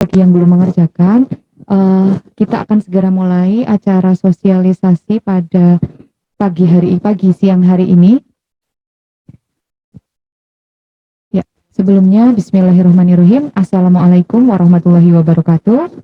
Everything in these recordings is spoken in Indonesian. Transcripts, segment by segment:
bagi yang belum mengerjakan, kita akan segera mulai acara sosialisasi pada pagi siang hari ini. Ya, sebelumnya Bismillahirrahmanirrahim. Assalamualaikum warahmatullahi wabarakatuh.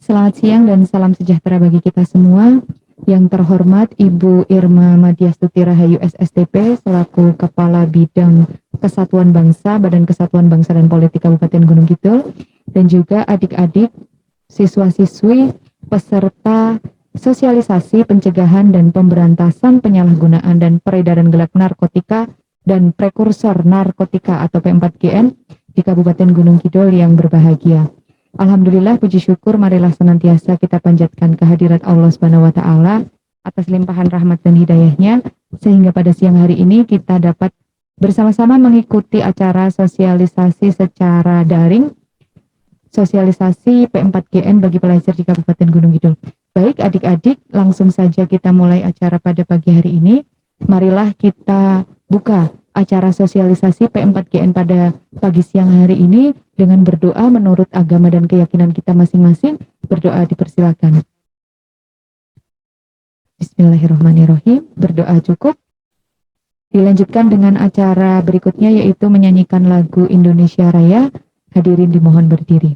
Selamat siang dan salam sejahtera bagi kita semua. Yang terhormat Ibu Irma Madiastuti Rahayu SSTP selaku Kepala Bidang Kesatuan Bangsa, Badan Kesatuan Bangsa dan Politik Kabupaten Gunung Kidul, dan juga adik-adik, siswa-siswi, peserta sosialisasi pencegahan dan pemberantasan penyalahgunaan dan peredaran gelap narkotika dan prekursor narkotika atau P4GN di Kabupaten Gunung Kidul yang berbahagia. Alhamdulillah, puji syukur marilah senantiasa kita panjatkan kehadirat Allah Subhanahu wa taala atas limpahan rahmat dan hidayahnya, sehingga pada siang hari ini kita dapat bersama-sama mengikuti acara sosialisasi secara daring, sosialisasi P4GN bagi pelajar di Kabupaten Gunung Kidul. Baik adik-adik, langsung saja kita mulai acara pada pagi hari ini. Marilah kita buka acara sosialisasi P4GN pada pagi siang hari ini dengan berdoa menurut agama dan keyakinan kita masing-masing. Berdoa dipersilakan. Bismillahirrahmanirrahim. Berdoa cukup. Dilanjutkan dengan acara berikutnya, yaitu menyanyikan lagu Indonesia Raya. Hadirin dimohon berdiri.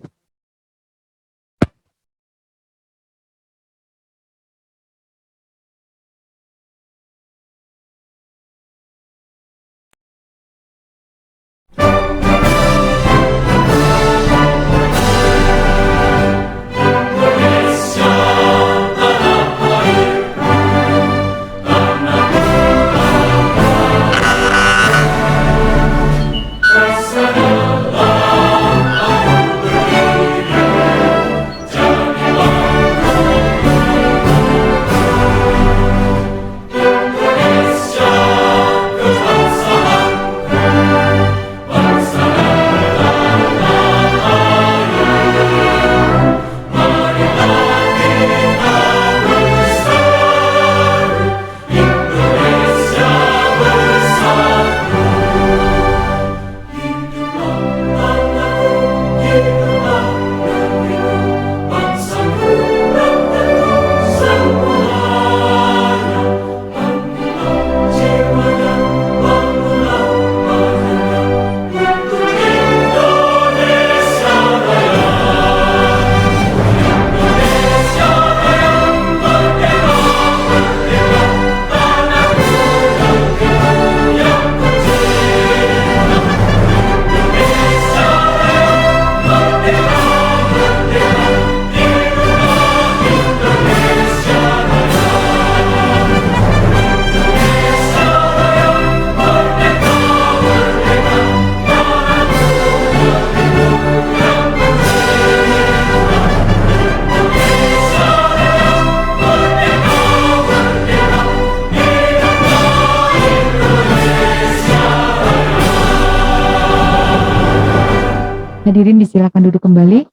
Hadirin disilakan duduk kembali.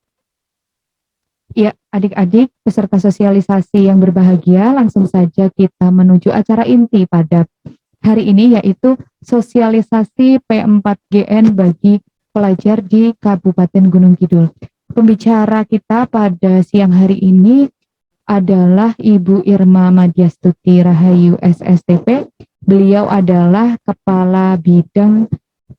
Ya, adik-adik peserta sosialisasi yang berbahagia, langsung saja kita menuju acara inti pada hari ini, yaitu sosialisasi P4GN bagi pelajar di Kabupaten Gunung Kidul. Pembicara kita pada siang hari ini adalah Ibu Irma Madiastuti Rahayu SSTP. Beliau adalah Kepala Bidang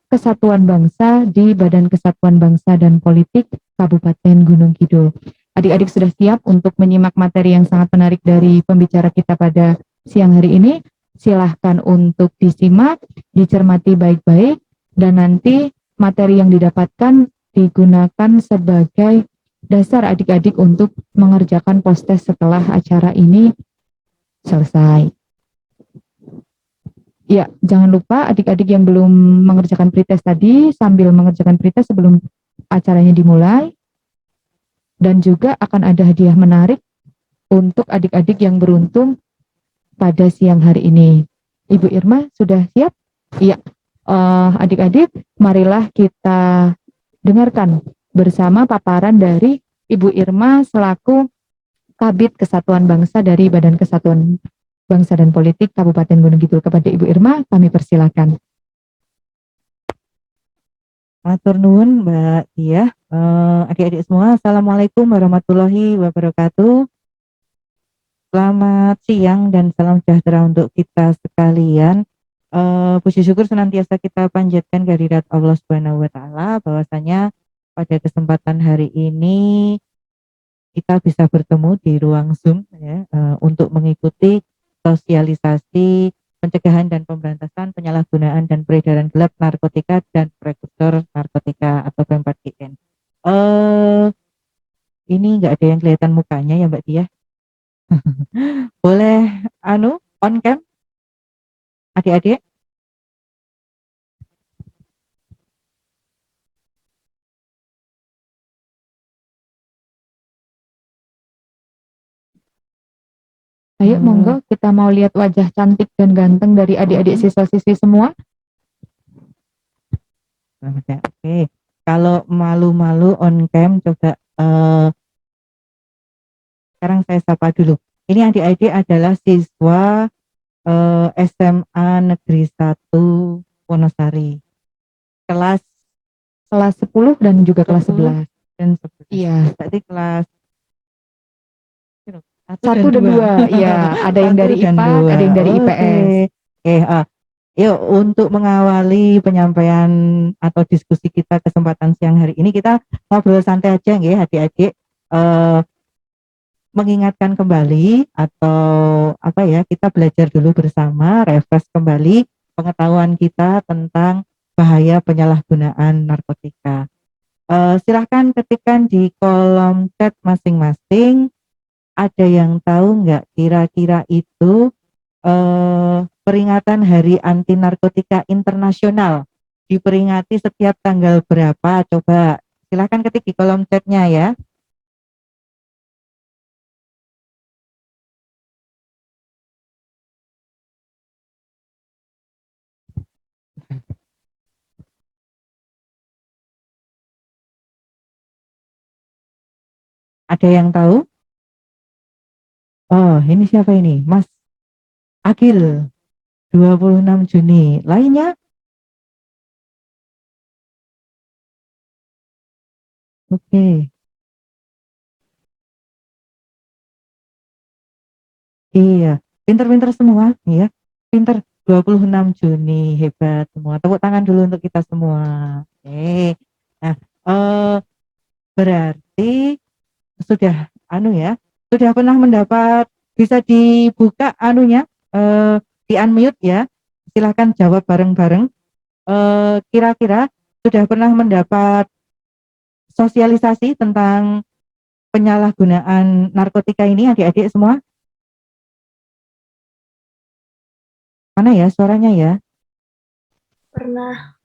Kesatuan Bangsa di Badan Kesatuan Bangsa dan Politik Kabupaten Gunung Kidul. Adik-adik sudah siap untuk menyimak materi yang sangat menarik dari pembicara kita pada siang hari ini? Silahkan untuk disimak, dicermati baik-baik, dan nanti materi yang didapatkan digunakan sebagai dasar adik-adik untuk mengerjakan postes setelah acara ini selesai. Ya, jangan lupa adik-adik yang belum mengerjakan pretest tadi, sambil mengerjakan pretest sebelum acaranya dimulai. Dan juga akan ada hadiah menarik untuk adik-adik yang beruntung pada siang hari ini. Ibu Irma sudah siap? Iya. Adik-adik, marilah kita dengarkan bersama paparan dari Ibu Irma selaku Kabid Kesatuan Bangsa dari Badan Kesatuan Bangsa dan Politik Kabupaten Gunung Kidul. Kepada Ibu Irma, kami persilakan. Matur nuwun Mbak Tia. Adik-adik semua, Assalamualaikum warahmatullahi wabarakatuh. Selamat siang dan salam sejahtera untuk kita sekalian. Puji syukur senantiasa kita panjatkan kehadirat Allah Subhanahu wa Ta'ala, bahwasanya pada kesempatan hari ini kita bisa bertemu di ruang Zoom ya, untuk mengikuti sosialisasi pencegahan dan pemberantasan penyalahgunaan dan peredaran gelap narkotika dan prekursor narkotika atau PEM4GN. Eh ini nggak ada yang kelihatan mukanya ya Mbak Dia. Boleh on cam adik-adik? Ayo monggo kita mau lihat wajah cantik dan ganteng dari adik-adik siswa-siswi semua. Oke. Kalau malu-malu on cam coba sekarang saya sapa dulu. Ini adik-adik adalah siswa SMA Negeri 1 Wonosari. Kelas Kelas 10 dan juga kelas 11. dan 11. Iya. Berarti kelas 1 dan 2. Iya, ada yang dari IPA, ada yang dari IPS. Oke, yuk untuk mengawali penyampaian atau diskusi kita kesempatan siang hari ini, kita ngobrol santai aja nggih adik-adik, mengingatkan kembali atau apa ya, kita belajar dulu bersama, refresh kembali pengetahuan kita tentang bahaya penyalahgunaan narkotika. Silahkan ketikkan di kolom chat masing-masing, ada yang tahu nggak kira-kira itu peringatan Hari Anti Narkotika Internasional diperingati setiap tanggal berapa? Coba silahkan ketik di kolom chatnya ya. Ada yang tahu? Oh, ini siapa ini? Mas Akil, 26 Juni. Lainnya? Oke. Iya, pinter-pinter semua, ya. Pinter. 26 Juni, hebat semua. Tepuk tangan dulu untuk kita semua. Oke. Nah, berarti sudah ya, sudah pernah mendapat, bisa dibuka di unmute ya. Silahkan jawab bareng-bareng. Kira-kira sudah pernah mendapat sosialisasi tentang penyalahgunaan narkotika ini adik-adik semua? Mana ya suaranya ya? Pernah.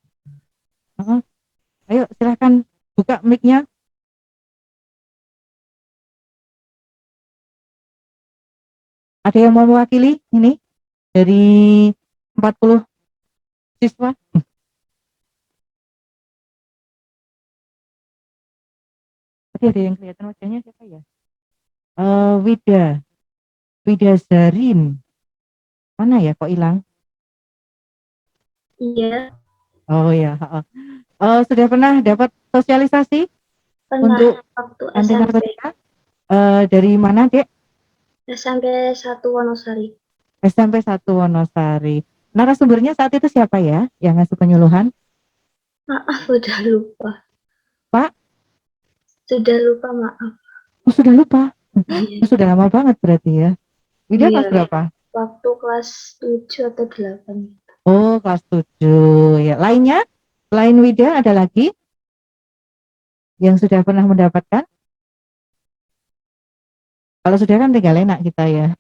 Ayo silahkan buka mic-nya. Ada yang mau mewakili ini dari 40 siswa? Tadi ada yang kelihatan wajahnya siapa ya? Wida Zarin. Mana ya kok hilang? Iya. Oh ya. Sudah pernah dapat sosialisasi untuk waktu anti SMP. narkotika? Dari mana, Dek? SMP 1 Wonosari. SMP 1 Wonosari. Narasumbernya saat itu siapa ya yang ngasih penyuluhan? Maaf, sudah lupa. Pak? Sudah lupa, maaf. Oh, sudah lupa. Sudah lama banget berarti ya. Wida kelas berapa? Waktu kelas 7 atau 8. Oh, kelas 7. Ya, lainnya? Selain Wida ada lagi yang sudah pernah mendapatkan? Kalau sudah kan tinggal enak kita ya.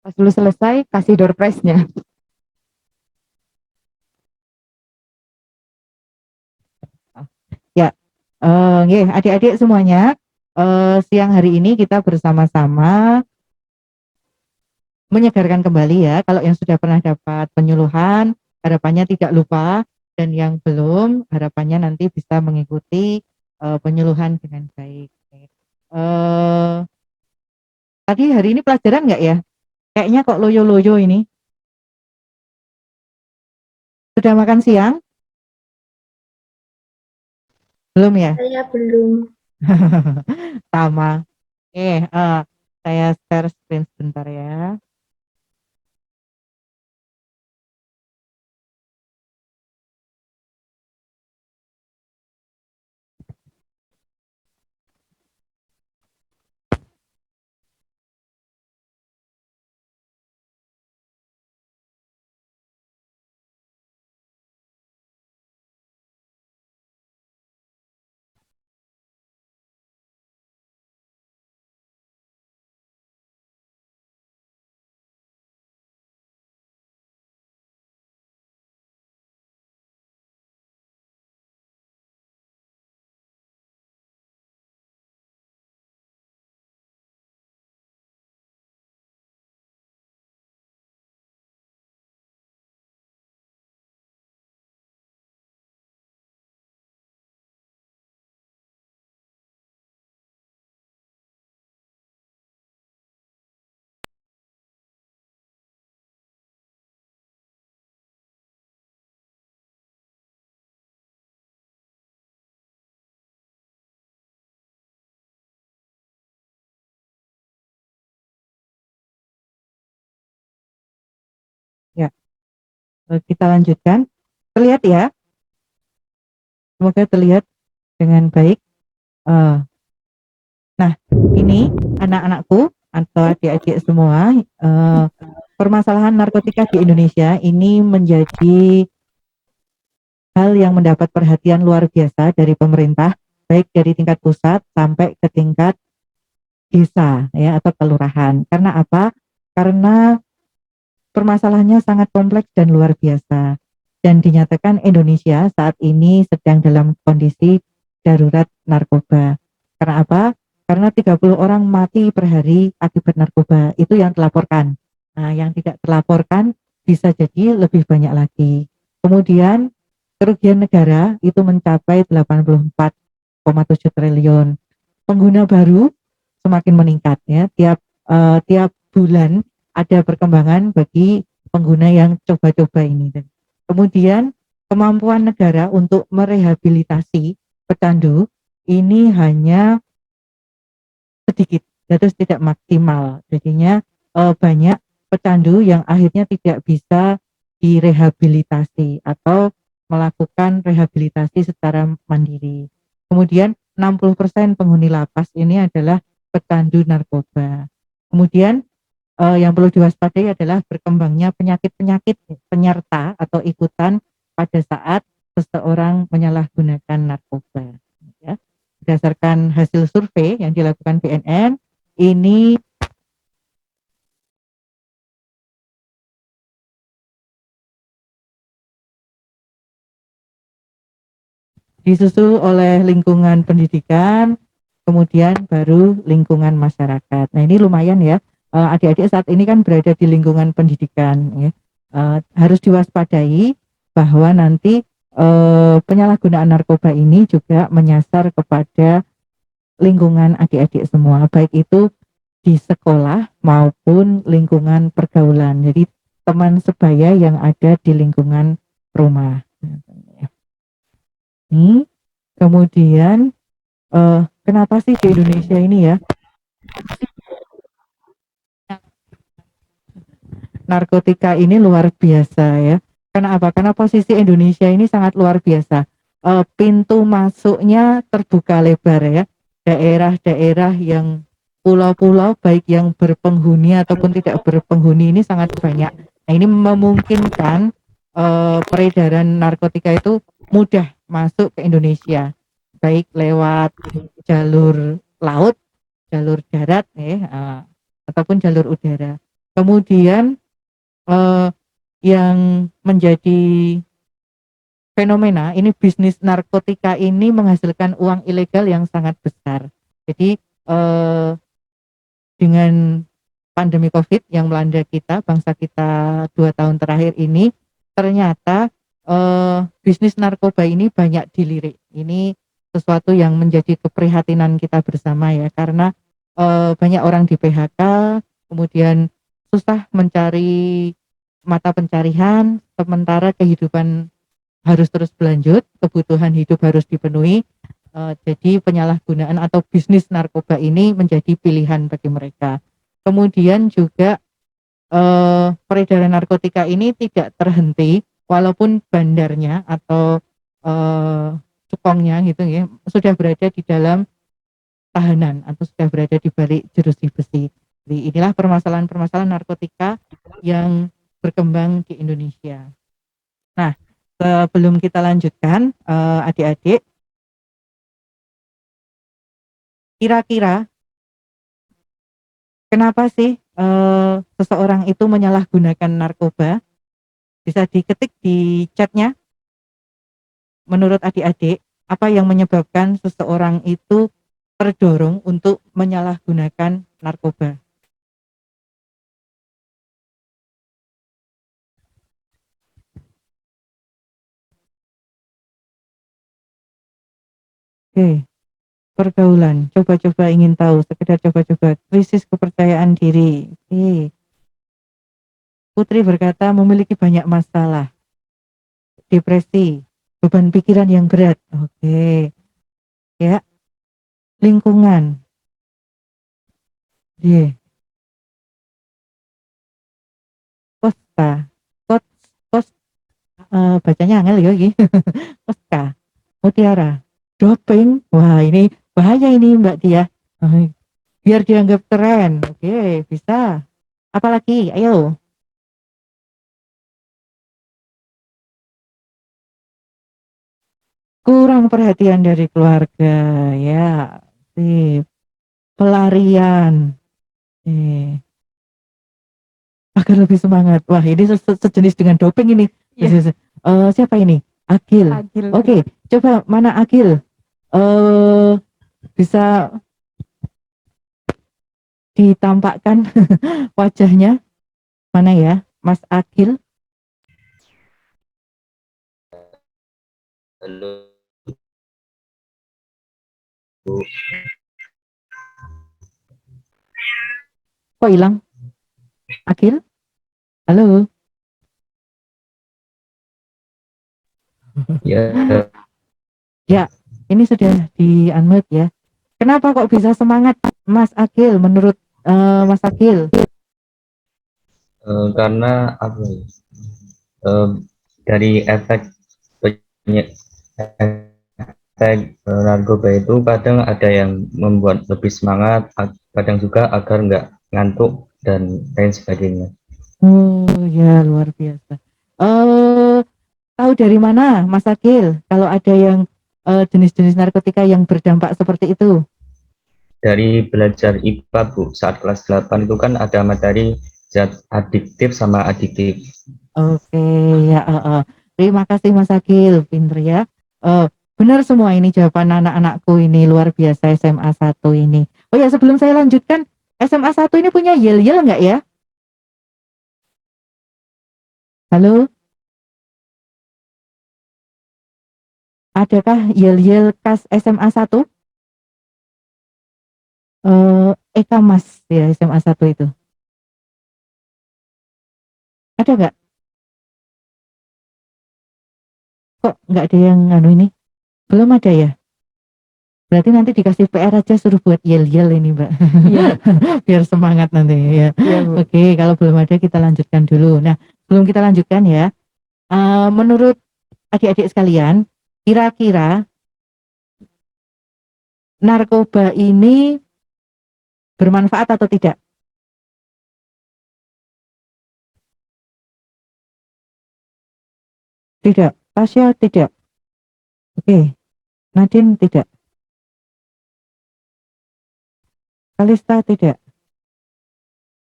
Pas dulu selesai, kasih door prize-nya. Ya, adik-adik semuanya, siang hari ini kita bersama-sama menyegarkan kembali ya. Kalau yang sudah pernah dapat penyuluhan, harapannya tidak lupa, dan yang belum, harapannya nanti bisa mengikuti penyuluhan dengan baik. Tadi hari ini pelajaran nggak ya? Kayaknya kok loyo-loyo ini. Sudah makan siang? Belum ya? Saya belum. Sama. Saya share screen sebentar ya. Ya, kita lanjutkan. Terlihat ya? Semoga terlihat dengan baik. Eh, Nah, ini anak-anakku atau adik-adik semua, permasalahan narkotika di Indonesia ini menjadi hal yang mendapat perhatian luar biasa dari pemerintah, baik dari tingkat pusat sampai ke tingkat desa ya atau kelurahan. Karena apa? Karena permasalahannya sangat kompleks dan luar biasa. Dan dinyatakan Indonesia saat ini sedang dalam kondisi darurat narkoba. Karena apa? Karena 30 orang mati per hari akibat narkoba. Itu yang terlaporkan. Nah, yang tidak terlaporkan bisa jadi lebih banyak lagi. Kemudian kerugian negara itu mencapai 84,7 triliun. Pengguna baru semakin meningkat ya. Tiap bulan ada perkembangan bagi pengguna yang coba-coba ini. Dan kemudian kemampuan negara untuk merehabilitasi pecandu ini hanya sedikit, terus tidak maksimal. Jadinya banyak pecandu yang akhirnya tidak bisa direhabilitasi atau melakukan rehabilitasi secara mandiri. Kemudian 60% penghuni lapas ini adalah pecandu narkoba. Kemudian yang perlu diwaspadai adalah berkembangnya penyakit-penyakit penyerta atau ikutan pada saat seseorang menyalahgunakan narkoba. Ya. Berdasarkan hasil survei yang dilakukan BNN, ini disusul oleh lingkungan pendidikan, kemudian baru lingkungan masyarakat. Nah ini lumayan ya, adik-adik saat ini kan berada di lingkungan pendidikan, ya. Harus diwaspadai bahwa nanti penyalahgunaan narkoba ini juga menyasar kepada lingkungan adik-adik semua, baik itu di sekolah maupun lingkungan pergaulan. Jadi teman sebaya yang ada di lingkungan rumah. Ini kemudian kenapa sih di Indonesia ini ya narkotika ini luar biasa ya? Karena apa? Karena posisi Indonesia ini sangat luar biasa. Pintu masuknya terbuka lebar ya. Daerah-daerah yang pulau-pulau baik yang berpenghuni ataupun tidak berpenghuni ini sangat banyak. Nah, ini memungkinkan peredaran narkotika itu mudah masuk ke Indonesia, baik lewat jalur laut, jalur darat ataupun jalur udara. Kemudian eh, yang menjadi fenomena ini bisnis narkotika ini menghasilkan uang ilegal yang sangat besar. Jadi dengan pandemi COVID yang melanda kita, bangsa kita 2 tahun terakhir ini, ternyata bisnis narkoba ini banyak dilirik. Ini sesuatu yang menjadi keprihatinan kita bersama ya, karena banyak orang di PHK, kemudian susah mencari mata pencarian, sementara kehidupan harus terus berlanjut, kebutuhan hidup harus dipenuhi. Jadi penyalahgunaan atau bisnis narkoba ini menjadi pilihan bagi mereka. Kemudian juga peredaran narkotika ini tidak terhenti walaupun bandarnya atau cukongnya gitu ya sudah berada di dalam tahanan atau sudah berada di balik jeruji besi. Jadi inilah permasalahan-permasalahan narkotika yang berkembang di Indonesia. Nah, sebelum kita lanjutkan, adik-adik, kira-kira kenapa sih seseorang itu menyalahgunakan narkoba? Bisa diketik di chatnya. Menurut adik-adik, apa yang menyebabkan seseorang itu terdorong untuk menyalahgunakan narkoba? Oke, pergaulan. Coba-coba ingin tahu, sekedar coba-coba. Krisis kepercayaan diri. Oke. Putri berkata memiliki banyak masalah. Depresi, beban pikiran yang berat. Oke. Ya, lingkungan. Iya. Kosta. Kos, kos, bacanya angel ya iki. Kosta. Mutiara. Doping. Wah, ini bahaya ini Mbak Tia. Biar dianggap keren. Oke, bisa. Apalagi? Ayo. Kurang perhatian dari keluarga. Ya, sip. Pelarian. Eh, agar lebih semangat. Wah, ini sejenis dengan doping ini. Iya. Siapa ini? Agil. Agil. Oke, coba mana Agil? Eh, bisa ditampakkan wajahnya? Mana ya, Mas Agil? Halo, Kok hilang? Agil? Halo? ya, Ya, ini sudah di-unmute ya. Kenapa kok bisa semangat Mas Agil menurut Mas Agil? karena apa ya, eh, dari efek narkoba itu kadang ada yang membuat lebih semangat, kadang juga agar nggak ngantuk dan lain sebagainya. Oh ya, luar biasa. Eh, tahu dari mana Mas Agil kalau ada yang jenis-jenis narkotika yang berdampak seperti itu? Dari belajar IPA Bu, saat kelas 8 itu kan ada materi zat adiktif sama adiktif. Oke, ya. Terima kasih Mas Agil, pinter ya. Eh, benar semua ini jawaban anak-anakku ini luar biasa SMA 1 ini. Oh ya, sebelum saya lanjutkan, SMA 1 ini punya yel-yel nggak ya? Halo, adakah yel-yel kas SMA 1? Eka Mas ya SMA 1 itu. Ada nggak? Kok nggak ada yang anu ini? Belum ada ya? Berarti nanti dikasih PR aja suruh buat yel-yel ini Mbak. Iya. Biar semangat nanti ya. Iya, Bu. Oke, kalau belum ada kita lanjutkan dulu. Nah, sebelum kita lanjutkan ya, menurut adik-adik sekalian, kira-kira narkoba ini bermanfaat atau tidak? Tidak. Tasya tidak. Oke. Nadine tidak. Kalista tidak.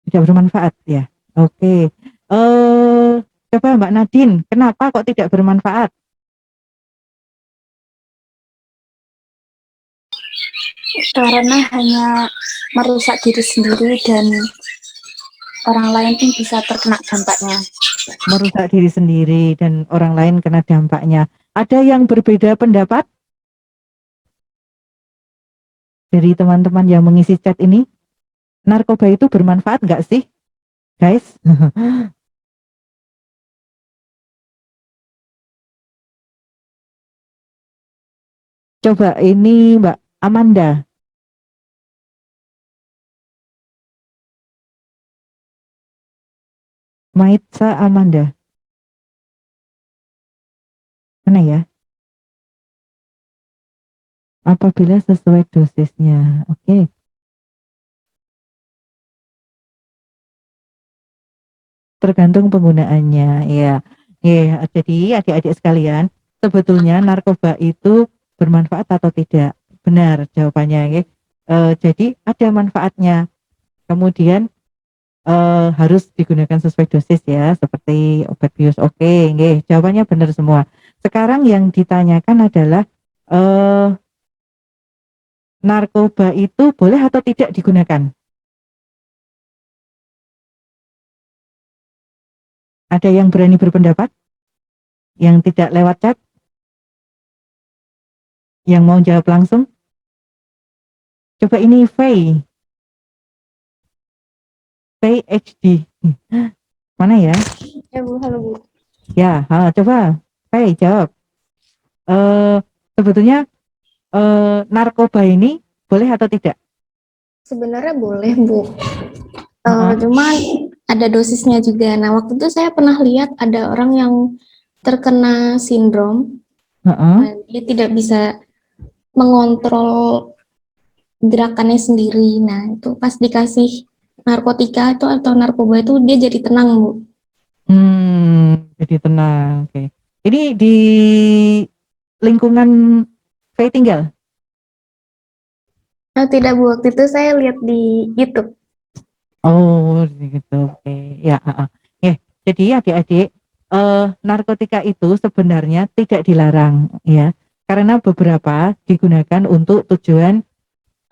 Tidak bermanfaat ya. Oke. Coba Mbak Nadine, kenapa kok tidak bermanfaat? Karena hanya merusak diri sendiri dan orang lain pun bisa terkena dampaknya. Merusak diri sendiri dan orang lain kena dampaknya. Ada yang berbeda pendapat dari teman-teman yang mengisi chat ini? Narkoba itu bermanfaat nggak sih, guys? Coba ini Mbak Amanda. Maitza Amanda. Mana ya? Apabila sesuai dosisnya. Oke. Tergantung penggunaannya. Ya. Ya, jadi adik-adik sekalian, sebetulnya narkoba itu bermanfaat atau tidak? Benar jawabannya, ya. Jadi ada manfaatnya. Kemudian harus digunakan sesuai dosis ya, seperti obat bius. Oke, nggih, jawabannya benar semua. Sekarang yang ditanyakan adalah eh, narkoba itu boleh atau tidak digunakan? Ada yang berani berpendapat? Yang tidak lewat chat? Yang mau jawab langsung? Coba ini Faye HD. Mana ya? Ya Bu, halo Bu. Ya, coba Faye jawab. Sebetulnya narkoba ini boleh atau tidak? Sebenarnya boleh Bu. Cuman ada dosisnya juga. Nah, waktu itu saya pernah lihat ada orang yang terkena sindrom, dia tidak bisa mengontrol gerakannya sendiri. Nah, itu pas dikasih narkotika itu atau narkoba itu dia jadi tenang, Bu. Jadi tenang. Oke. Ini di lingkungan Faye tinggal? Tidak Bu, waktu itu saya lihat di YouTube. Oh, gitu. Oke. Ya, jadi adik-adik, narkotika itu sebenarnya tidak dilarang ya. Karena beberapa digunakan untuk tujuan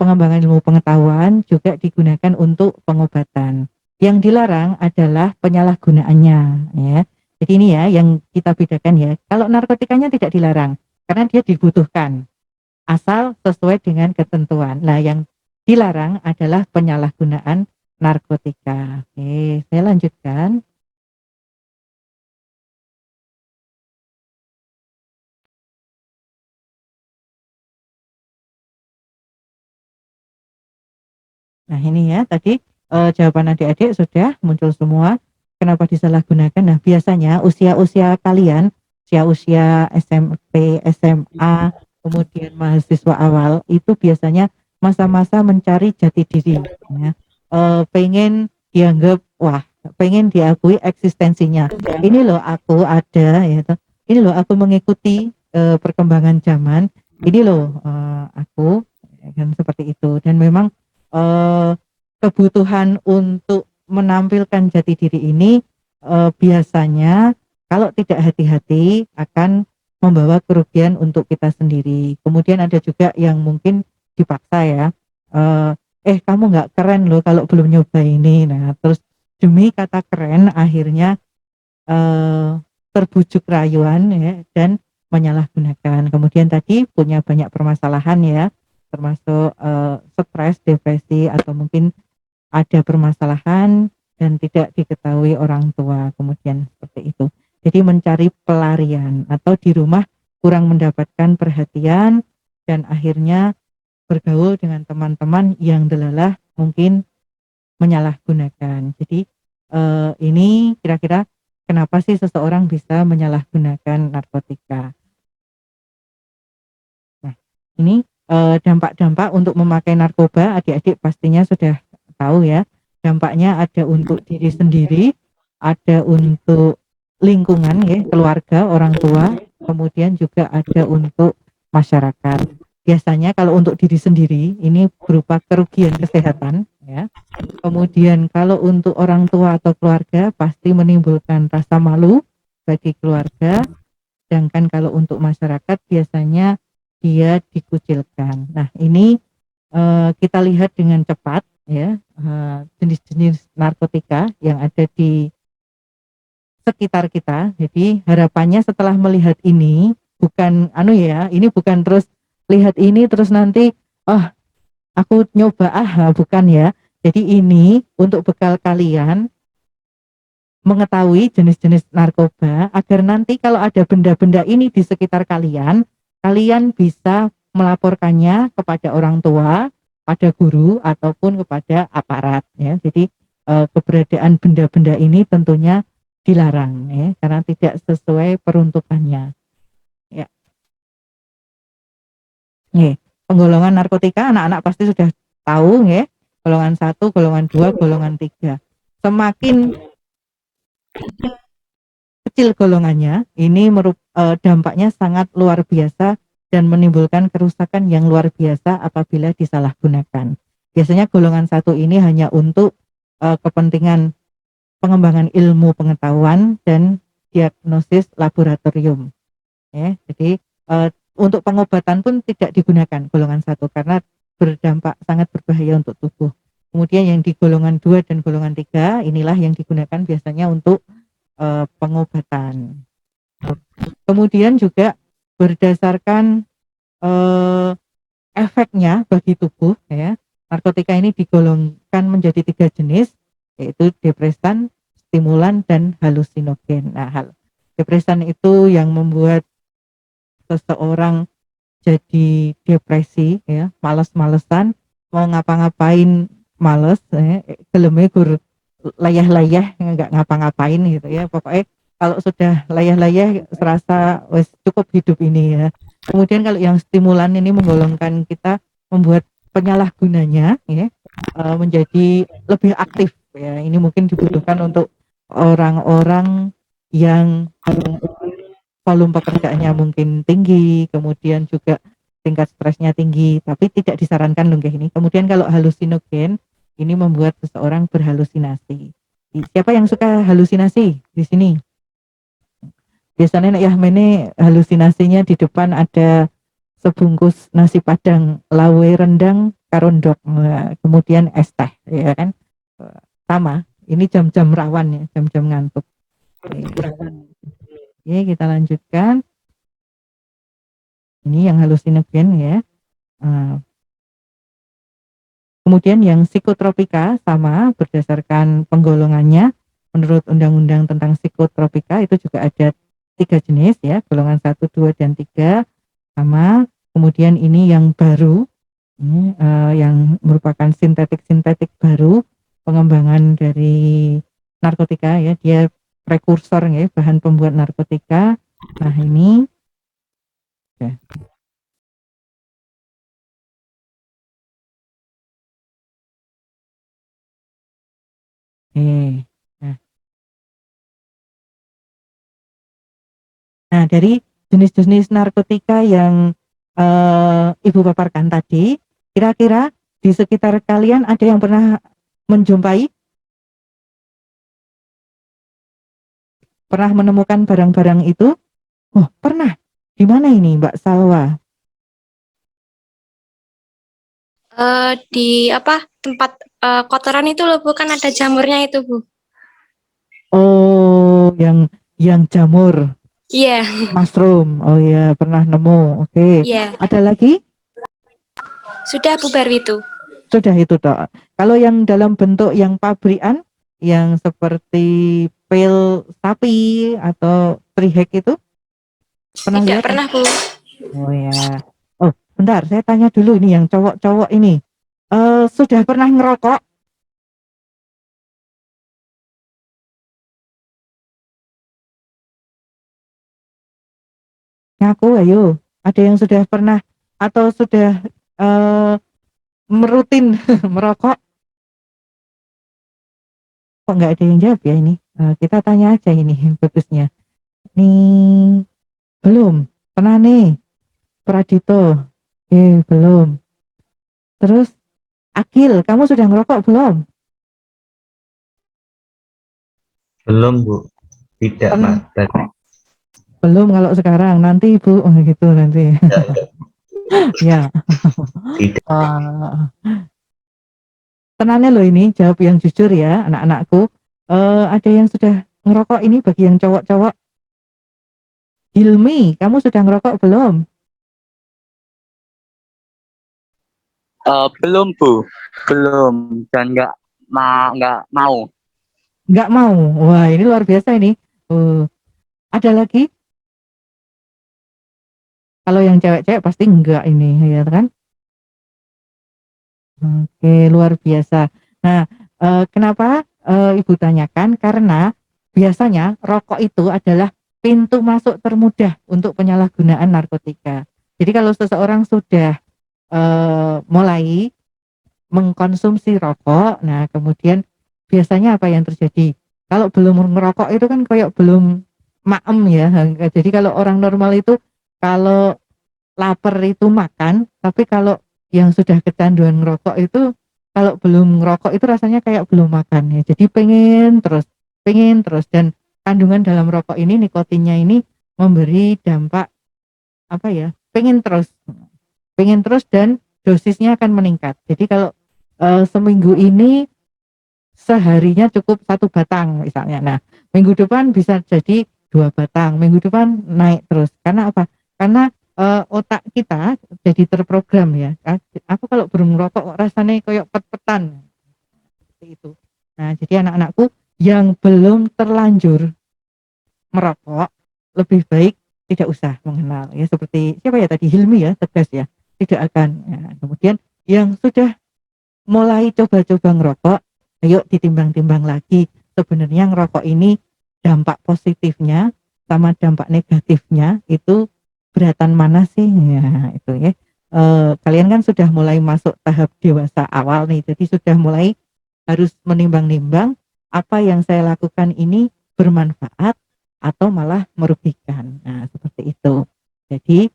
pengembangan ilmu pengetahuan, juga digunakan untuk pengobatan. Yang dilarang adalah penyalahgunaannya ya. Jadi ini ya yang kita bedakan ya. Kalau narkotikanya tidak dilarang karena dia dibutuhkan asal sesuai dengan ketentuan. Nah, yang dilarang adalah penyalahgunaan narkotika. Oke, saya lanjutkan. Nah, ini ya tadi jawaban adik-adik sudah muncul semua. Kenapa disalahgunakan? Nah, biasanya usia-usia kalian, usia-usia SMP, SMA, kemudian mahasiswa awal itu biasanya masa-masa mencari jati diri. Ya. Pengen dianggap, wah, pengen diakui eksistensinya. Ini loh aku ada, ya. Ini loh aku mengikuti perkembangan zaman. Ini loh aku, ya kan seperti itu. Dan memang eh, kebutuhan untuk menampilkan jati diri ini biasanya kalau tidak hati-hati akan membawa kerugian untuk kita sendiri. Kemudian ada juga yang mungkin dipaksa ya, kamu nggak keren loh kalau belum nyoba ini. Nah, terus demi kata keren akhirnya terbujuk rayuan ya dan menyalahgunakan. Kemudian tadi punya banyak permasalahan ya, termasuk stres, depresi, atau mungkin ada permasalahan dan tidak diketahui orang tua, kemudian seperti itu. Jadi mencari pelarian atau di rumah kurang mendapatkan perhatian dan akhirnya bergaul dengan teman-teman yang delalah mungkin menyalahgunakan. Jadi ini kira-kira kenapa sih seseorang bisa menyalahgunakan narkotika. Nah, ini dampak-dampak untuk memakai narkoba, adik-adik pastinya sudah tahu ya. Dampaknya ada untuk diri sendiri, ada untuk lingkungan ya, keluarga, orang tua, kemudian juga ada untuk masyarakat. Biasanya kalau untuk diri sendiri ini berupa kerugian kesehatan ya. Kemudian kalau untuk orang tua atau keluarga pasti menimbulkan rasa malu bagi keluarga. Sedangkan kalau untuk masyarakat biasanya dia dikucilkan. Nah, ini kita lihat dengan cepat ya jenis-jenis narkotika yang ada di sekitar kita. Jadi harapannya setelah melihat ini bukan ini bukan terus lihat ini terus nanti aku nyoba bukan ya. Jadi ini untuk bekal kalian mengetahui jenis-jenis narkoba agar nanti kalau ada benda-benda ini di sekitar kalian, kalian bisa melaporkannya kepada orang tua, pada guru ataupun kepada aparat ya. Jadi keberadaan benda-benda ini tentunya dilarang ya karena tidak sesuai peruntukannya. Ya. Nih, penggolongan narkotika anak-anak pasti sudah tahu ya. Golongan 1, golongan 2, golongan 3. Semakin kecil golongannya, ini dampaknya sangat luar biasa dan menimbulkan kerusakan yang luar biasa apabila disalahgunakan. Biasanya golongan 1 ini hanya untuk kepentingan pengembangan ilmu pengetahuan dan diagnosis laboratorium. Ya, jadi untuk pengobatan pun tidak digunakan golongan 1 karena berdampak sangat berbahaya untuk tubuh. Kemudian yang di golongan 2 dan golongan 3 inilah yang digunakan biasanya untuk pengobatan. Kemudian juga berdasarkan efeknya bagi tubuh ya, narkotika ini digolongkan menjadi 3 jenis, yaitu depresan, stimulan, dan halusinogen. Nah, depresan itu yang membuat seseorang jadi depresi ya, males-malesan, mau ngapa-ngapain males ya, geleme gur layah-layah nggak ngapa-ngapain gitu ya. Pokoknya kalau sudah layah-layah serasa wes cukup hidup ini ya. Kemudian kalau yang stimulan ini menggolongkan kita, membuat penyalahgunanya ya menjadi lebih aktif ya. Ini mungkin dibutuhkan untuk orang-orang yang volume pekerjaannya mungkin tinggi, kemudian juga tingkat stresnya tinggi, tapi tidak disarankan loh kayak ini. Kemudian kalau halusinogen, ini membuat seseorang berhalusinasi. Siapa yang suka halusinasi di sini? Biasanya ya mene halusinasinya di depan ada sebungkus nasi padang, lawe rendang, karondok, kemudian es teh, ya kan? Sama. Ini jam-jam rawan ya, jam-jam ngantuk. Oke, kita lanjutkan. Ini yang halusinogen ya. Kemudian yang psikotropika sama berdasarkan penggolongannya. Menurut Undang-Undang tentang psikotropika itu juga ada 3 jenis ya, golongan 1, 2, dan 3 sama. Kemudian ini yang baru, ini yang merupakan sintetik baru pengembangan dari narkotika ya, dia prekursor ya, bahan pembuat narkotika. Nah ini ya. Nah, nah dari jenis-jenis narkotika yang Ibu paparkan tadi, kira-kira di sekitar kalian ada yang pernah menjumpai, pernah menemukan barang-barang itu? Oh, pernah. Di mana ini, Mbak Salwa? Di apa tempat kotoran itu loh Bu, kan ada jamurnya itu Bu. Oh, yang jamur, Iya. mushroom. Oh ya, pernah nemu. Oke. Iya. Ada lagi? Sudah bubar itu. Sudah itu toh. Kalau yang dalam bentuk yang pabrikan, yang seperti pil sapi atau trihek itu, pernah Tidak lihat? pernah Bu. Oh ya. Oh, bentar, saya tanya dulu ini yang cowok-cowok ini. Sudah pernah ngerokok? Ngaku ayo. Ada yang sudah pernah atau sudah merutin merokok? Kok nggak ada yang jawab ya ini? Kita tanya aja ini bagusnya. Nih, belum. Pernah nih, Pradito. Belum. Terus, Akil, kamu sudah ngerokok belum? Belum Bu, tidak Mas. Belum kalau sekarang, nanti Ibu, oh gitu nanti. Ya. Tidak. Tenangnya loh ini, jawab yang jujur ya anak-anakku. Ada yang sudah ngerokok ini bagi yang cowok-cowok? Hilmi, kamu sudah ngerokok belum? Belum Bu, belum dan nggak mau. Nggak mau. Wah, ini luar biasa ini. Ada lagi? Kalau yang cewek-cewek pasti enggak ini, ya kan? Oke, luar biasa. Nah, kenapa Ibu tanyakan? Karena biasanya rokok itu adalah pintu masuk termudah untuk penyalahgunaan narkotika. Jadi kalau seseorang sudah mulai mengkonsumsi rokok, nah kemudian biasanya apa yang terjadi? Kalau belum merokok itu kan kayak belum maem ya. Jadi kalau orang normal itu kalau lapar itu makan, tapi kalau yang sudah kecanduan ngerokok itu kalau belum ngerokok itu rasanya kayak belum makan ya. Jadi pengen terus dan kandungan dalam rokok ini nikotinnya ini memberi dampak apa ya? Pengen terus dan dosisnya akan meningkat. Jadi kalau seminggu ini seharinya cukup 1 batang misalnya. Nah, minggu depan bisa jadi 2 batang, minggu depan naik terus. Karena apa? Karena otak kita jadi terprogram ya. Aku kalau belum merokok kok rasanya kayak pet-petan. Seperti itu. Nah, jadi anak-anakku yang belum terlanjur merokok lebih baik tidak usah mengenal ya, seperti siapa ya tadi, Hilmi ya, tegas ya, tidak akan ya. Kemudian yang sudah mulai coba-coba ngerokok, ayo ditimbang-timbang lagi sebenarnya ngerokok ini dampak positifnya sama dampak negatifnya itu beratan mana sih ya, itu ya. Kalian kan sudah mulai masuk tahap dewasa awal nih, jadi sudah mulai harus menimbang-nimbang apa yang saya lakukan ini bermanfaat atau malah merugikan. Nah, seperti itu. Jadi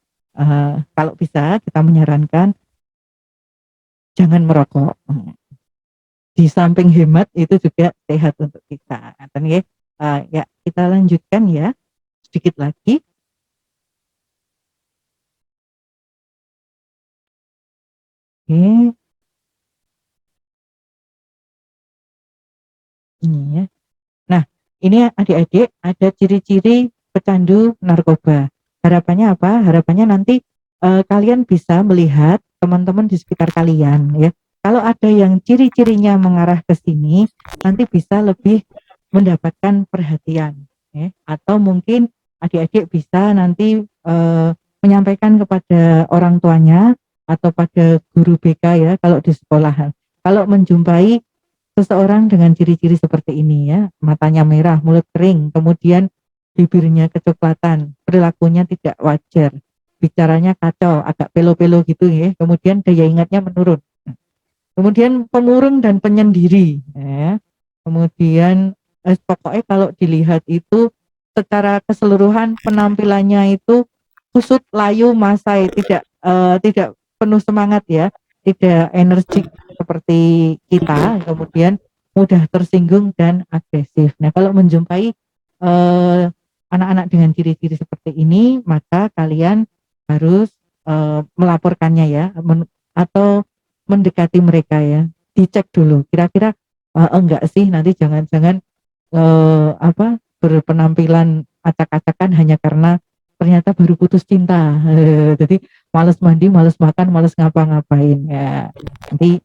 kalau bisa kita menyarankan jangan merokok. Di samping hemat itu juga sehat untuk kita. Dan ya kita lanjutkan ya sedikit lagi. Oke, ini ya. Nah, ini adik-adik ada ciri-ciri pecandu narkoba. Harapannya apa? Harapannya nanti kalian bisa melihat teman-teman di sekitar kalian ya. Kalau ada yang ciri-cirinya mengarah ke sini, nanti bisa lebih mendapatkan perhatian ya. Atau mungkin adik-adik bisa nanti menyampaikan kepada orang tuanya atau pada guru BK ya kalau di sekolah. Kalau menjumpai seseorang dengan ciri-ciri seperti ini ya, matanya merah, mulut kering, kemudian bibirnya kecoklatan, perilakunya tidak wajar, bicaranya kacau, agak pelo-pelo gitu ya, kemudian daya ingatnya menurun, kemudian pemurung dan penyendiri ya. Kemudian pokoknya kalau dilihat itu secara keseluruhan penampilannya itu kusut, layu, masai, tidak penuh semangat ya, tidak energik seperti kita, kemudian mudah tersinggung dan agresif. Nah, kalau menjumpai anak-anak dengan ciri-ciri seperti ini, maka kalian harus melaporkannya ya, atau mendekati mereka ya, dicek dulu kira-kira enggak sih nanti jangan-jangan berpenampilan acak-acakan hanya karena ternyata baru putus cinta. Jadi males mandi, males makan, males ngapa-ngapain ya. Nanti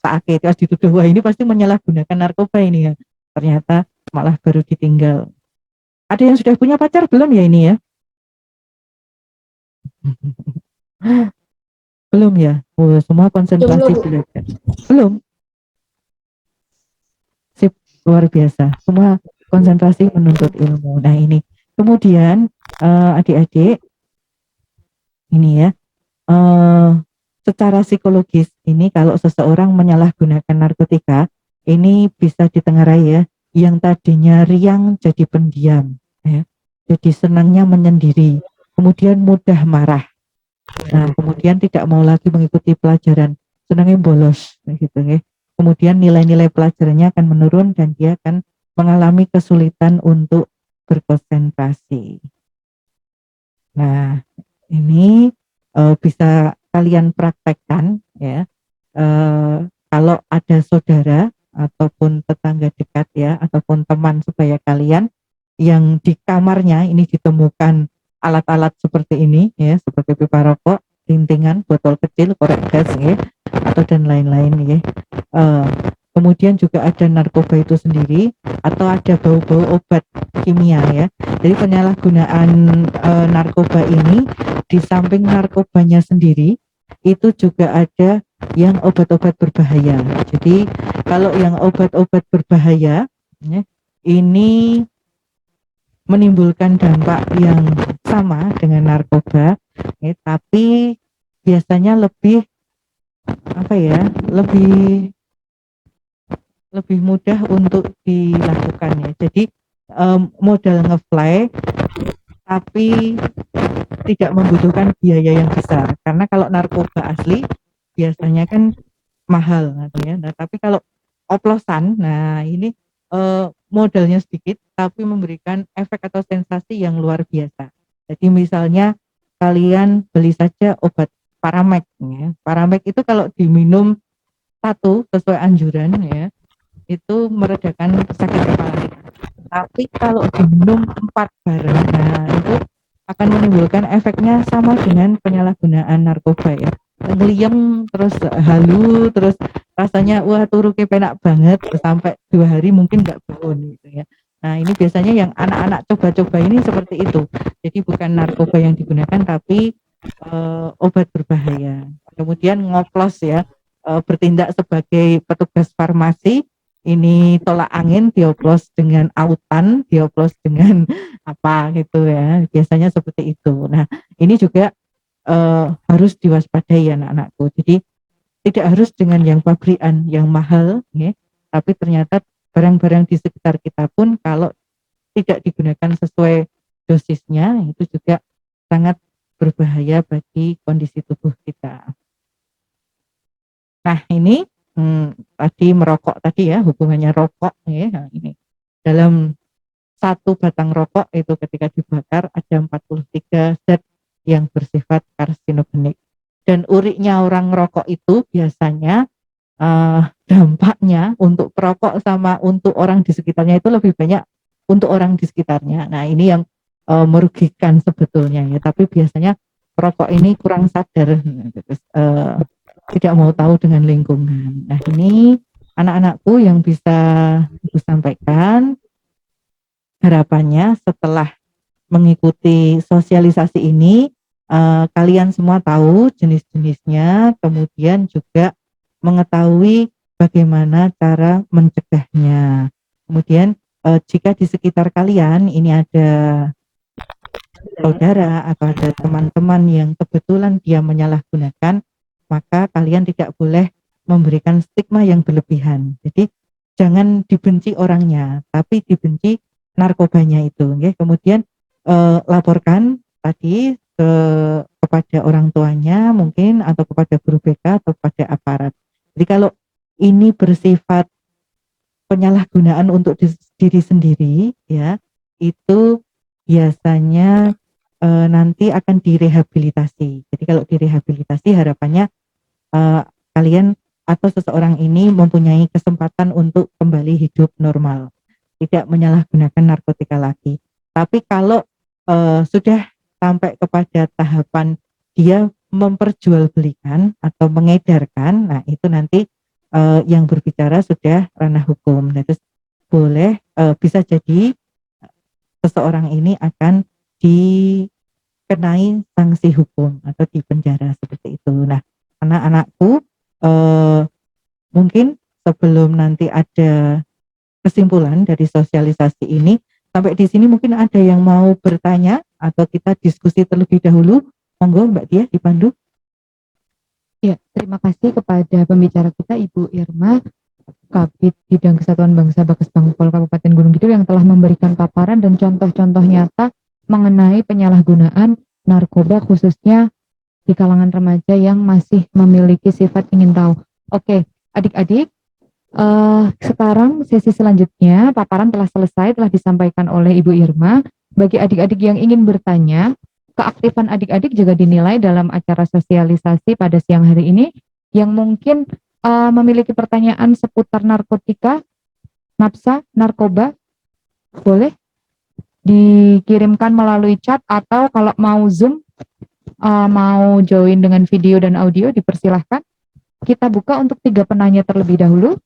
saat itu dituduh wah ini pasti menyalahgunakan narkoba ini ya. Ternyata malah baru ditinggal. Ada yang sudah punya pacar belum ya ini ya? Belum ya? Oh, semua konsentrasi belajar. Belum. Sip, luar biasa. Semua konsentrasi menuntut ilmu. Nah ini. Kemudian adik-adik ini ya. Secara psikologis ini kalau seseorang menyalahgunakan narkotika ini bisa ditengarai ya, yang tadinya riang jadi pendiam ya, jadi senangnya menyendiri, kemudian mudah marah, nah kemudian tidak mau lagi mengikuti pelajaran, senangnya bolos gitu ya, kemudian nilai-nilai pelajarannya akan menurun dan dia akan mengalami kesulitan untuk berkonsentrasi. Nah ini bisa kalian praktekkan ya, kalau ada saudara ataupun tetangga dekat ya, ataupun teman sebaya kalian yang di kamarnya ini ditemukan alat-alat seperti ini ya, seperti pipa rokok, rintingan, botol kecil, korek gas ya, atau dan lain-lain ya. Kemudian juga ada narkoba itu sendiri atau ada bau-bau obat kimia ya. Jadi penyalahgunaan narkoba ini di samping narkobanya sendiri itu juga ada yang obat-obat berbahaya. Jadi kalau yang obat-obat berbahaya ya, ini menimbulkan dampak yang sama dengan narkoba, ya, tapi biasanya lebih apa ya, lebih mudah untuk dilakukan ya. Jadi modal ngefly tapi tidak membutuhkan biaya yang besar. Karena kalau narkoba asli biasanya kan mahal gitu ya. Nah, tapi kalau oplosan, nah ini modalnya sedikit tapi memberikan efek atau sensasi yang luar biasa. Jadi misalnya kalian beli saja obat Paramek ya. Paramek itu kalau diminum satu sesuai anjuran ya, itu meredakan sakit kepala kita. Tapi kalau diminum 4 bareng, nah itu akan menimbulkan efeknya sama dengan penyalahgunaan narkoba ya. Ngeliem terus halu terus rasanya wah turu penak banget sampai 2 hari mungkin nggak bangun gitu ya. Nah ini biasanya yang anak-anak coba-coba ini seperti itu. Jadi bukan narkoba yang digunakan tapi obat berbahaya. Kemudian ngoplos ya, bertindak sebagai petugas farmasi, ini tolak angin dioplos dengan autan, dioplos dengan apa gitu ya, biasanya seperti itu. Nah ini juga harus diwaspadai anak-anakku. Jadi tidak harus dengan yang pabrikan yang mahal ya, tapi ternyata barang-barang di sekitar kita pun kalau tidak digunakan sesuai dosisnya itu juga sangat berbahaya bagi kondisi tubuh kita. Nah ini tadi merokok tadi ya, hubungannya rokok ya. Nah, ini dalam satu batang rokok itu ketika dibakar ada 43 zat yang bersifat karsinogenik. Dan uriknya orang rokok itu biasanya dampaknya untuk perokok sama untuk orang di sekitarnya itu lebih banyak untuk orang di sekitarnya. Nah ini yang merugikan sebetulnya ya, tapi biasanya perokok ini kurang sadar, terus, tidak mau tahu dengan lingkungan. Nah ini anak-anakku yang bisa Ibu sampaikan, harapannya setelah mengikuti sosialisasi ini kalian semua tahu jenis-jenisnya, kemudian juga mengetahui bagaimana cara mencegahnya. Kemudian jika di sekitar kalian ini ada saudara atau ada teman-teman yang kebetulan dia menyalahgunakan, maka kalian tidak boleh memberikan stigma yang berlebihan. Jadi jangan dibenci orangnya, tapi dibenci narkobanya itu. Okay? Kemudian laporkan tadi kepada orang tuanya mungkin atau kepada guru BK atau kepada aparat. Jadi kalau ini bersifat penyalahgunaan untuk diri sendiri ya, itu biasanya nanti akan direhabilitasi. Jadi kalau direhabilitasi harapannya kalian atau seseorang ini mempunyai kesempatan untuk kembali hidup normal, tidak menyalahgunakan narkotika lagi. Tapi kalau sudah sampai kepada tahapan dia memperjualbelikan atau mengedarkan, nah itu nanti yang berbicara sudah ranah hukum. Nah, terus boleh bisa jadi seseorang ini akan dikenai sanksi hukum atau dipenjara seperti itu. Nah, anak-anakku mungkin sebelum nanti ada kesimpulan dari sosialisasi ini, sampai di sini mungkin ada yang mau bertanya atau kita diskusi terlebih dahulu. Monggo Mbak Tia dipandu. Ya, terima kasih kepada pembicara kita Ibu Irma, Kabid Bidang Kesatuan Bangsa Bakes Bangpol Kabupaten Gunung Kidul yang telah memberikan paparan dan contoh-contoh nyata mengenai penyalahgunaan narkoba khususnya di kalangan remaja yang masih memiliki sifat ingin tahu. Oke, adik-adik, sekarang sesi selanjutnya paparan telah selesai, telah disampaikan oleh Ibu Irma. Bagi adik-adik yang ingin bertanya, keaktifan adik-adik juga dinilai dalam acara sosialisasi pada siang hari ini. Yang mungkin memiliki pertanyaan seputar narkotika, nafsa, narkoba, boleh dikirimkan melalui chat atau kalau mau Zoom, mau join dengan video dan audio dipersilahkan. Kita buka untuk 3 penanya terlebih dahulu.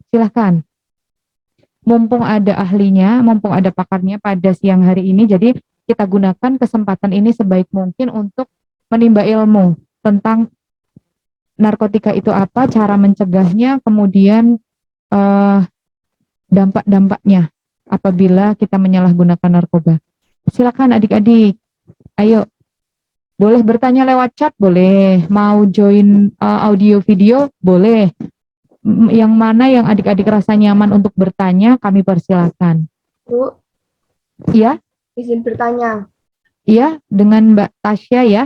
Silahkan. Mumpung ada ahlinya, mumpung ada pakarnya pada siang hari ini, jadi kita gunakan kesempatan ini sebaik mungkin untuk menimba ilmu tentang narkotika itu apa, cara mencegahnya, kemudian dampak-dampaknya apabila kita menyalahgunakan narkoba. Silakan adik-adik, ayo, boleh bertanya lewat chat, boleh, mau join audio video, boleh. Yang mana yang adik-adik rasa nyaman untuk bertanya, kami persilakan. Bu, Iya, izin bertanya. iya, dengan Mbak Tasya ya.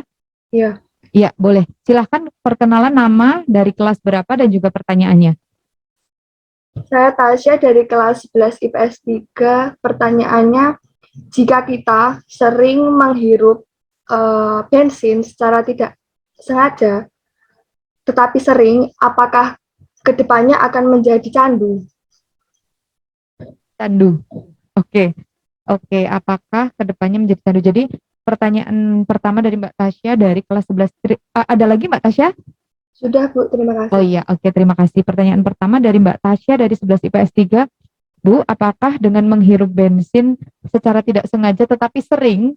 Iya. Iya, boleh. Silahkan perkenalan nama, dari kelas berapa, dan juga pertanyaannya. Saya Tasya dari kelas 11 IPS 3. Pertanyaannya, jika kita sering menghirup bensin secara tidak sengaja, tetapi sering, apakah kedepannya akan menjadi candu? Candu. Oke. Oke, apakah kedepannya menjadi candu? Jadi pertanyaan pertama dari Mbak Tasya dari kelas 11. Ada lagi Mbak Tasya? Sudah, Bu, terima kasih. Oh iya, oke, terima kasih. Pertanyaan pertama dari Mbak Tasya dari 11 IPS 3. Bu, apakah dengan menghirup bensin secara tidak sengaja tetapi sering,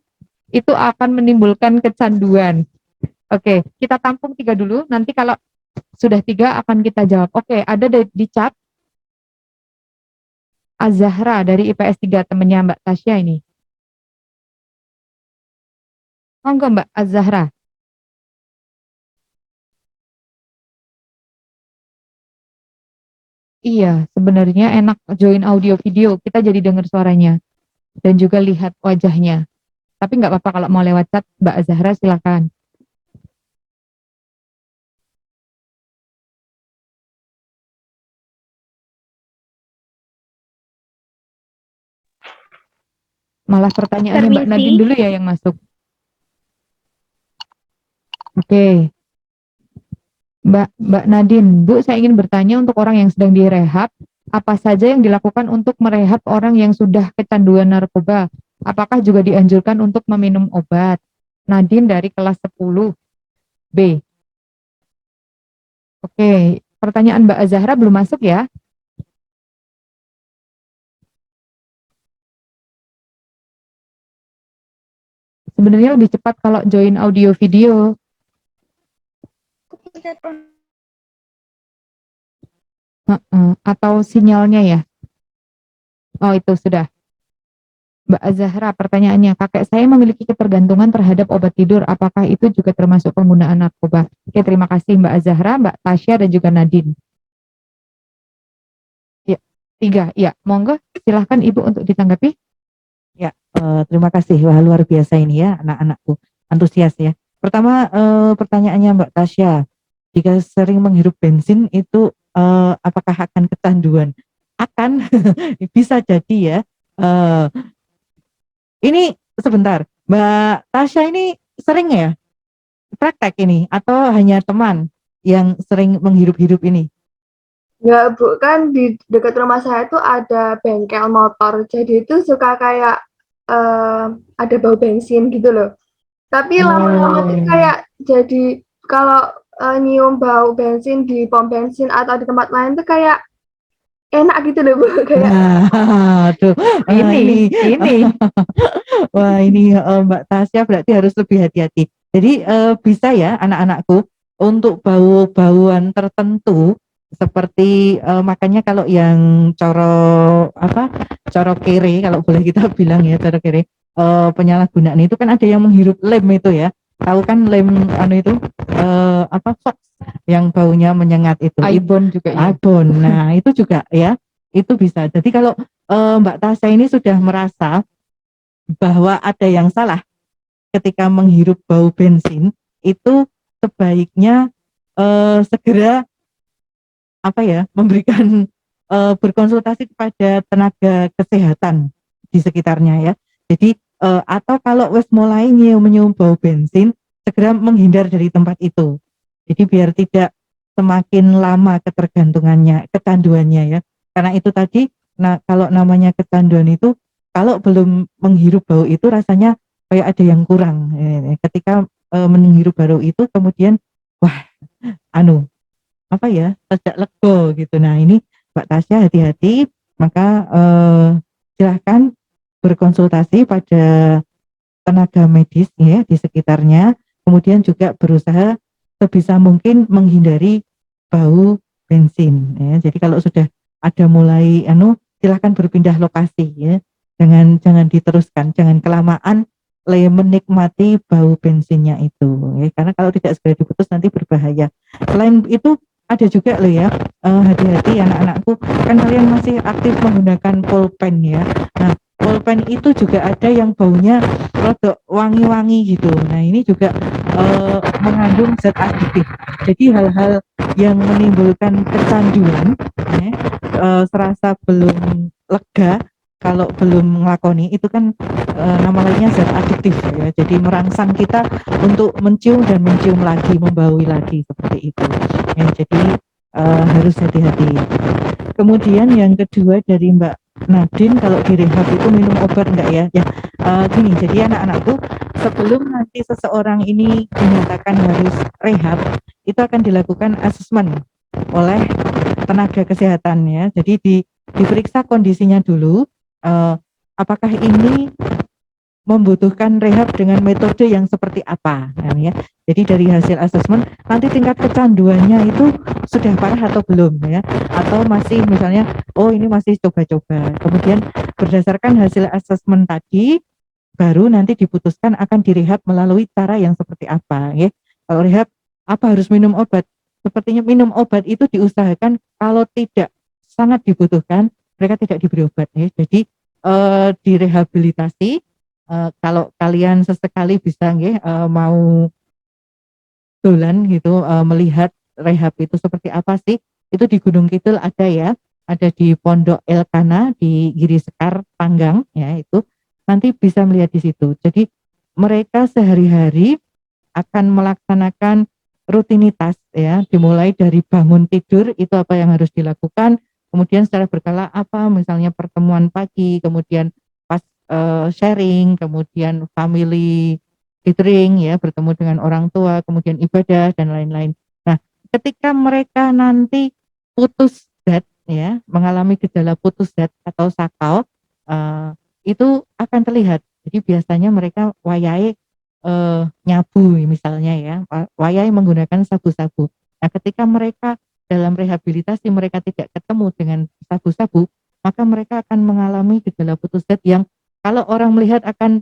itu akan menimbulkan kecanduan? Oke, kita tampung 3 dulu, nanti kalau sudah 3 akan kita jawab. Oke, ada di chat Azahra dari IPS 3, temannya Mbak Tasya ini. Monggo Mbak Azahra. Iya, sebenarnya enak join audio video, kita jadi dengar suaranya dan juga lihat wajahnya. Tapi nggak apa-apa kalau mau lewat chat, Mbak Azahra silakan. Malah pertanyaannya Mbak Permisi. Nadine dulu ya yang masuk. Oke. Mbak Nadine, Bu, saya ingin bertanya untuk orang yang sedang direhab, apa saja yang dilakukan untuk merehab orang yang sudah kecanduan narkoba? Apakah juga dianjurkan untuk meminum obat? Nadine dari kelas 10 B. Oke, pertanyaan Mbak Azahra belum masuk ya? Sebenarnya lebih cepat kalau join audio video. Atau sinyalnya ya? Oh, itu sudah. Mbak Azahra, pertanyaannya, kakek saya memiliki ketergantungan terhadap obat tidur, apakah itu juga termasuk penggunaan narkoba? Oke, terima kasih Mbak Azahra, Mbak Tasya, dan juga Nadine. Ya, 3, ya, monggo, silahkan Ibu untuk ditanggapi. Ya, terima kasih. Wah, luar biasa ini ya anak-anakku, antusias ya. Pertama, pertanyaannya Mbak Tasya, jika sering menghirup bensin itu apakah akan kecanduan? Akan, bisa jadi ya. Ini sebentar, Mbak Tasya ini sering ya praktek ini atau hanya teman yang sering menghirup-hirup ini? Ya, Bu, kan di dekat rumah saya tuh ada bengkel motor, jadi itu suka kayak ada bau bensin gitu loh. Tapi lama-lama tuh kayak jadi kalau nyium bau bensin di pom bensin atau di tempat lain tuh kayak enak gitu loh, Bu. Kayak Nah, aduh, Ini. wah ini Mbak Tasya berarti harus lebih hati-hati. Jadi bisa ya anak-anakku untuk bau-bauan tertentu seperti makanya kalau yang coro kere kalau boleh kita bilang ya coro kere penyalahgunaan itu kan ada yang menghirup lem itu ya. Tahu kan lem itu Fox yang baunya menyengat itu. Ibon juga ya. Ibon. Nah, itu juga ya. Itu bisa. Jadi kalau Mbak Tasya ini sudah merasa bahwa ada yang salah ketika menghirup bau bensin, itu sebaiknya segera memberikan berkonsultasi kepada tenaga kesehatan di sekitarnya ya. Jadi atau kalau wes mulai menyium bau bensin, segera menghindar dari tempat itu. Jadi biar tidak semakin lama kecanduannya ya. Karena itu tadi, nah kalau namanya kecanduan itu, kalau belum menghirup bau itu rasanya kayak ada yang kurang. Ketika menghirup bau itu kemudian, wah, tidak lego gitu. Nah ini Mbak Tasya hati-hati, maka silahkan berkonsultasi pada tenaga medis ya di sekitarnya, kemudian juga berusaha sebisa mungkin menghindari bau bensin ya. Jadi kalau sudah ada mulai silahkan berpindah lokasi ya. Jangan diteruskan, jangan kelamaan menikmati bau bensinnya itu ya. Karena kalau tidak segera diputus nanti berbahaya. Selain itu ada juga loh ya, hati-hati anak-anakku, kan kalian masih aktif menggunakan pulpen ya. Nah, pulpen itu juga ada yang baunya rodok wangi-wangi gitu. Nah, ini juga mengandung zat adiktif. Jadi hal-hal yang menimbulkan kecanduan, ya, serasa belum lega kalau belum ngelakoni itu kan nama lainnya zat adiktif ya. Jadi merangsang kita untuk mencium dan mencium lagi, membaui lagi seperti itu. Ya, jadi harus hati-hati. Kemudian yang kedua dari Mbak Nadine, kalau di rehab itu minum obat enggak ya? Ya, gini, jadi anak-anakku sebelum nanti seseorang ini dinyatakan harus rehab, itu akan dilakukan asesmen oleh tenaga kesehatan ya. Jadi diperiksa kondisinya dulu, apakah ini membutuhkan rehab dengan metode yang seperti apa, nah, ya. Jadi dari hasil asesmen nanti tingkat kecanduannya itu sudah parah atau belum ya, atau masih misalnya oh ini masih coba-coba. Kemudian berdasarkan hasil asesmen tadi baru nanti diputuskan akan direhab melalui cara yang seperti apa ya. Kalau rehab apa harus minum obat? Sepertinya minum obat itu diusahakan kalau tidak sangat dibutuhkan mereka tidak diberi obat ya. Jadi direhabilitasi. Kalau kalian sesekali bisa mau dolan gitu melihat rehab itu seperti apa sih, itu di Gunung Kidul ada ya, ada di Pondok Elkana di Giri Sekar Panggang ya, itu nanti bisa melihat di situ. Jadi mereka sehari-hari akan melaksanakan rutinitas ya, dimulai dari bangun tidur itu apa yang harus dilakukan, kemudian secara berkala apa misalnya pertemuan pagi, kemudian pas sharing, kemudian family gathering ya, bertemu dengan orang tua, kemudian ibadah dan lain-lain. Nah, ketika mereka nanti putus zat ya, mengalami gejala putus zat atau sakau, itu akan terlihat. Jadi biasanya mereka wayai nyabu misalnya ya, wayai menggunakan sabu-sabu. Nah, ketika mereka dalam rehabilitasi mereka tidak ketemu dengan sabu-sabu, maka mereka akan mengalami gejala putus zat yang kalau orang melihat akan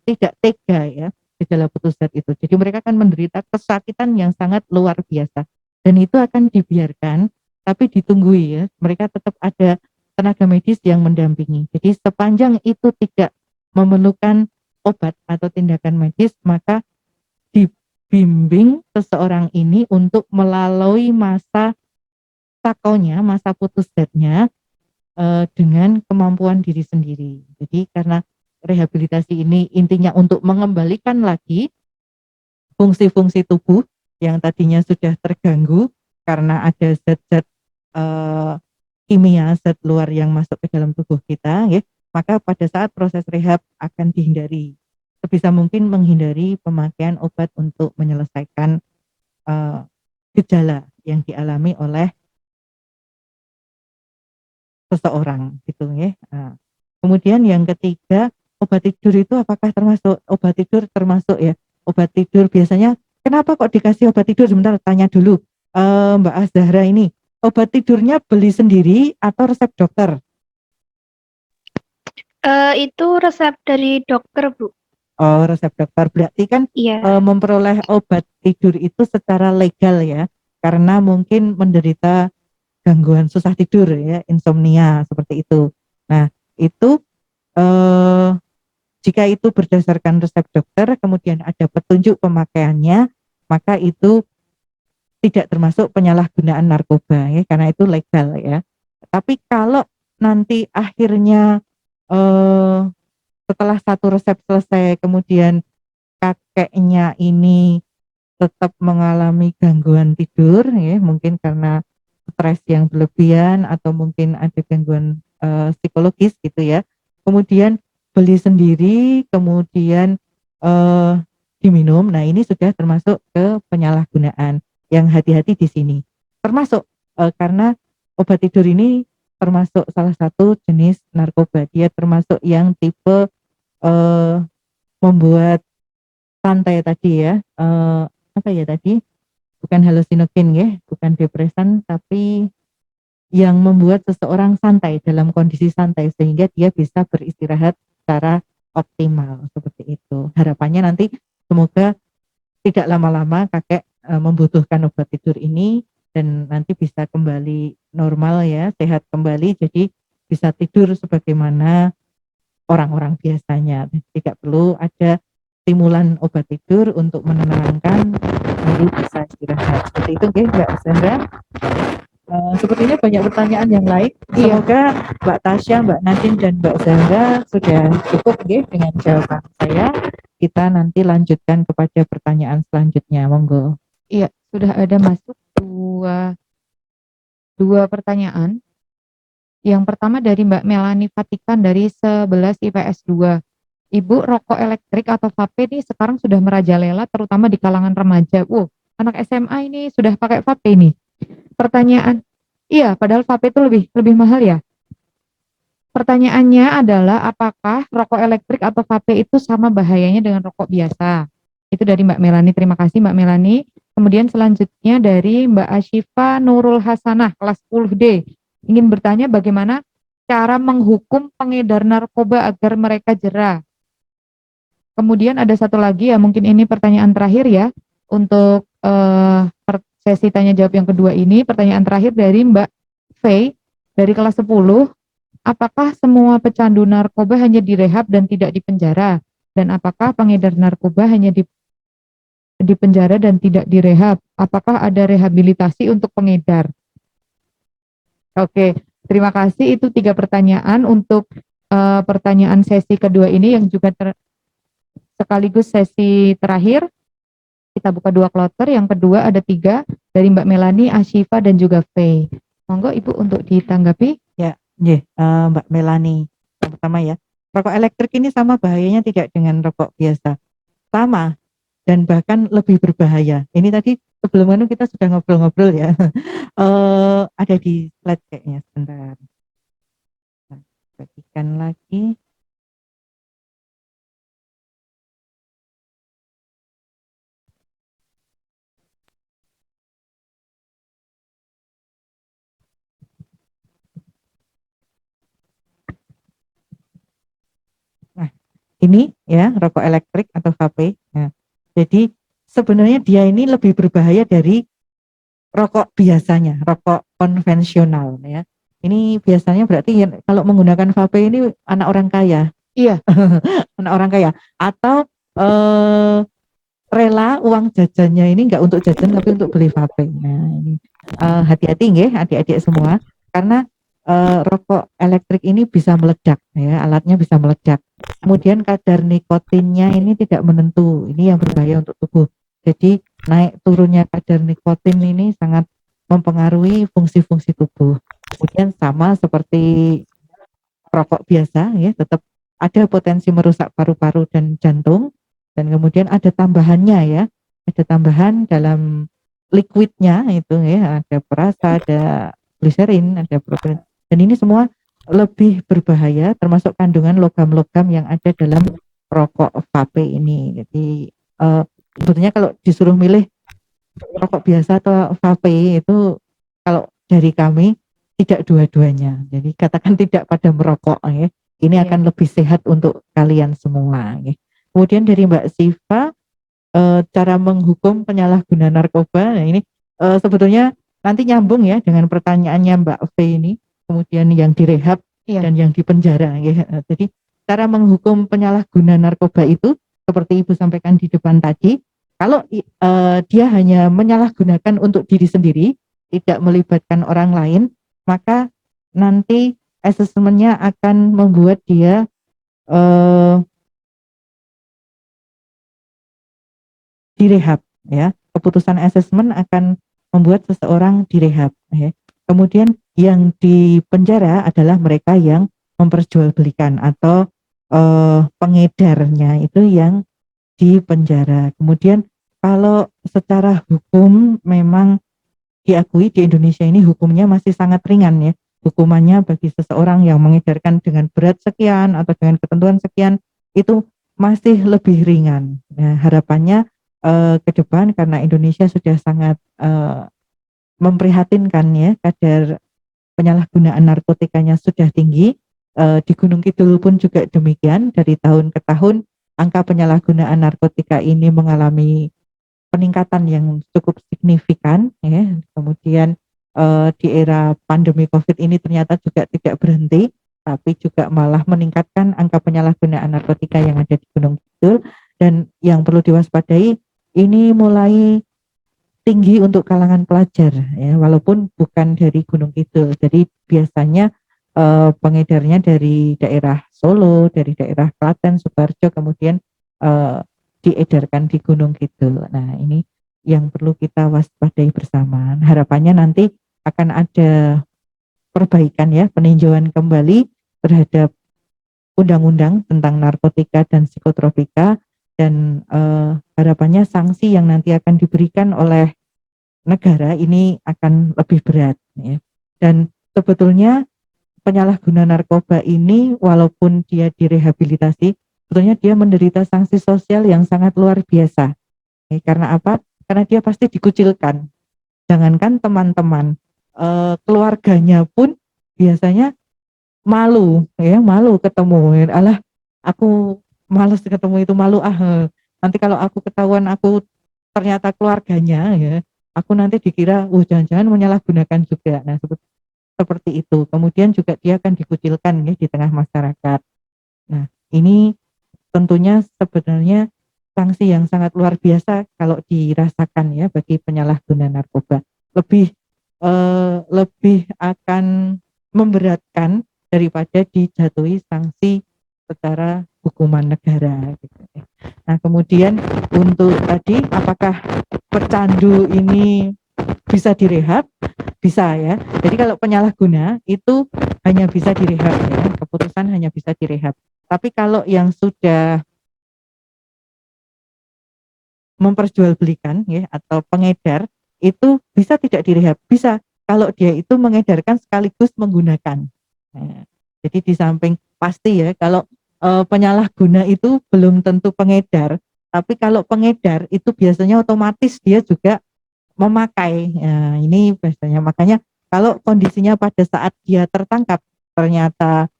tidak tega ya, gejala putus zat itu. Jadi mereka akan menderita kesakitan yang sangat luar biasa. Dan itu akan dibiarkan, tapi ditunggui ya. Mereka tetap ada tenaga medis yang mendampingi. Jadi sepanjang itu tidak memerlukan obat atau tindakan medis, maka dibimbing seseorang ini untuk melalui masa sakonya, masa putus zatnya dengan kemampuan diri sendiri. Jadi karena rehabilitasi ini intinya untuk mengembalikan lagi fungsi-fungsi tubuh yang tadinya sudah terganggu karena ada zat-zat kimia, zat luar yang masuk ke dalam tubuh kita ya, maka pada saat proses rehab akan dihindari, sebisa mungkin menghindari pemakaian obat untuk menyelesaikan gejala yang dialami oleh seseorang gitu ya. Nah, kemudian yang ketiga, obat tidur itu apakah termasuk obat tidur termasuk ya? Obat tidur biasanya kenapa kok dikasih obat tidur? Sebentar tanya dulu Mbak Azahra ini, obat tidurnya beli sendiri atau resep dokter? Itu resep dari dokter, Bu. Oh, resep dokter. Berarti kan Iya. memperoleh obat tidur itu secara legal ya, karena mungkin menderita gangguan susah tidur ya, insomnia seperti itu. Nah, itu jika itu berdasarkan resep dokter, kemudian ada petunjuk pemakaiannya, maka itu tidak termasuk penyalahgunaan narkoba ya, karena itu legal ya. Tapi kalau nanti akhirnya setelah satu resep selesai, kemudian kakeknya ini tetap mengalami gangguan tidur ya, mungkin karena stres yang berlebihan atau mungkin ada gangguan psikologis gitu ya. Kemudian beli sendiri, kemudian diminum. Nah, ini sudah termasuk ke penyalahgunaan. Yang hati-hati di sini. Termasuk karena obat tidur ini termasuk salah satu jenis narkoba. Dia termasuk yang tipe membuat santai tadi ya, apa ya tadi, bukan halusinogen ya, bukan depresan, tapi yang membuat seseorang santai, dalam kondisi santai sehingga dia bisa beristirahat secara optimal seperti itu. Harapannya nanti semoga tidak lama-lama kakek membutuhkan obat tidur ini dan nanti bisa kembali normal ya, sehat kembali, jadi bisa tidur sebagaimana orang-orang biasanya. Tidak perlu ada stimulan obat tidur untuk menenangkan, baru bisa istirahat. Seperti itu nggih, Mbak Sandra. Sepertinya banyak pertanyaan yang lain. Iya. Semoga Mbak Tasya, Mbak Nadine, dan Mbak Zandra sudah cukup nggih dengan jawaban saya. Kita nanti lanjutkan kepada pertanyaan selanjutnya. Monggo. Iya, sudah ada masuk dua pertanyaan. Yang pertama dari Mbak Melani Fatikan dari 11 IPS 2. Ibu, rokok elektrik atau vape ini sekarang sudah merajalela terutama di kalangan remaja. Anak SMA ini sudah pakai vape nih. Pertanyaan, iya, padahal vape itu lebih mahal ya. Pertanyaannya adalah apakah rokok elektrik atau vape itu sama bahayanya dengan rokok biasa? Itu dari Mbak Melani. Terima kasih Mbak Melani. Kemudian selanjutnya dari Mbak Ashifa Nurul Hasanah kelas 10D. Ingin bertanya bagaimana cara menghukum pengedar narkoba agar mereka jera. Kemudian ada satu lagi ya, mungkin ini pertanyaan terakhir ya untuk sesi tanya jawab yang kedua ini. Pertanyaan terakhir dari Mbak Faye dari kelas 10. Apakah semua pecandu narkoba hanya direhab dan tidak dipenjara? Dan apakah pengedar narkoba hanya dipenjara dan tidak direhab? Apakah ada rehabilitasi untuk pengedar? Oke, terima kasih. Itu 3 pertanyaan untuk pertanyaan sesi kedua ini yang juga sekaligus sesi terakhir. Kita buka 2 kloter. Yang kedua ada 3 dari Mbak Melani, Ashifa, dan juga Faye. Monggo Ibu untuk ditanggapi. Mbak Melani, yang pertama ya, rokok elektrik ini sama bahayanya tidak dengan rokok biasa? Sama, dan bahkan lebih berbahaya. Ini tadi sebelum kita sudah ngobrol-ngobrol ya. Ada di slide kayaknya, sebentar. Nah, bagikan lagi. Nah, ini ya rokok elektrik atau vape. Nah, jadi sebenarnya dia ini lebih berbahaya dari rokok biasanya, rokok konvensional ya. Ini biasanya berarti ya, kalau menggunakan vape ini anak orang kaya. Iya. Anak orang kaya atau rela uang jajannya ini enggak untuk jajan tapi untuk beli vape. Nah, ini hati-hati nggih adik-adik semua karena rokok elektrik ini bisa meledak ya, alatnya bisa meledak. Kemudian kadar nikotinnya ini tidak menentu. Ini yang berbahaya untuk tubuh. Jadi naik turunnya kadar nikotin ini sangat mempengaruhi fungsi-fungsi tubuh. Kemudian sama seperti rokok biasa ya, tetap ada potensi merusak paru-paru dan jantung. Dan kemudian ada tambahannya ya, ada tambahan dalam liquidnya itu ya, ada perasa, ada gliserin, ada protein. Dan ini semua lebih berbahaya, termasuk kandungan logam-logam yang ada dalam rokok vape ini. Jadi sebetulnya kalau disuruh milih rokok biasa atau vape itu kalau dari kami tidak dua-duanya. Jadi katakan tidak pada merokok ya. Ini akan lebih sehat untuk kalian semua ya. Kemudian dari Mbak Siva, cara menghukum penyalahguna narkoba. Nah ini sebetulnya nanti nyambung ya dengan pertanyaannya Mbak V ini. Kemudian yang direhab dan yang dipenjara. Ya. Jadi cara menghukum penyalahguna narkoba itu seperti Ibu sampaikan di depan tadi. Kalau dia hanya menyalahgunakan untuk diri sendiri, tidak melibatkan orang lain, maka nanti asesmennya akan membuat dia direhab ya. Keputusan asesmen akan membuat seseorang direhab ya. Kemudian yang dipenjara adalah mereka yang memperjualbelikan atau pengedarnya itu yang dipenjara. Kemudian kalau secara hukum memang diakui di Indonesia ini hukumnya masih sangat ringan ya. Hukumannya bagi seseorang yang mengedarkan dengan berat sekian atau dengan ketentuan sekian itu masih lebih ringan. Nah, harapannya ke depan karena Indonesia sudah sangat memprihatinkan ya, kadar penyalahgunaan narkotikanya sudah tinggi. Di Gunung Kidul pun juga demikian, dari tahun ke tahun angka penyalahgunaan narkotika ini mengalami peningkatan yang cukup signifikan ya. Kemudian di era pandemi Covid ini ternyata juga tidak berhenti, tapi juga malah meningkatkan angka penyalahgunaan narkotika yang ada di Gunung Kidul. Dan yang perlu diwaspadai, ini mulai tinggi untuk kalangan pelajar ya, walaupun bukan dari Gunung Kidul. Jadi biasanya pengedarnya dari daerah Solo, dari daerah Klaten, Sukoharjo, kemudian diedarkan di Gunung Kidul. Nah, ini yang perlu kita waspadai bersama. Harapannya nanti akan ada perbaikan ya, peninjauan kembali terhadap undang-undang tentang narkotika dan psikotropika, dan harapannya sanksi yang nanti akan diberikan oleh negara ini akan lebih berat ya. Dan sebetulnya penyalahguna narkoba ini walaupun dia direhabilitasi, sebetulnya dia menderita sanksi sosial yang sangat luar biasa. Karena apa? Karena dia pasti dikucilkan. Jangankan teman-teman, keluarganya pun biasanya malu ya, malu ketemu. Alah, aku malas ketemu itu, malu nanti kalau aku ketahuan aku ternyata keluarganya ya, aku nanti dikira jangan-jangan menyalahgunakan juga. Nah, seperti itu. Kemudian juga dia akan dikucilkan ya di tengah masyarakat. Nah, ini tentunya sebenarnya sanksi yang sangat luar biasa kalau dirasakan ya bagi penyalahguna narkoba. Lebih akan memberatkan daripada dijatuhi sanksi secara hukuman negara gitu. Nah, kemudian untuk tadi apakah pecandu ini bisa direhab? Bisa ya. Jadi kalau penyalahguna itu hanya bisa direhab ya, keputusan hanya bisa direhab. Tapi kalau yang sudah memperjualbelikan ya atau pengedar itu bisa tidak direhab? Bisa, kalau dia itu mengedarkan sekaligus menggunakan. Nah, jadi di samping pasti ya kalau penyalahguna itu belum tentu pengedar, tapi kalau pengedar itu biasanya otomatis dia juga memakai. Nah, ini biasanya makanya kalau kondisinya pada saat dia tertangkap ternyata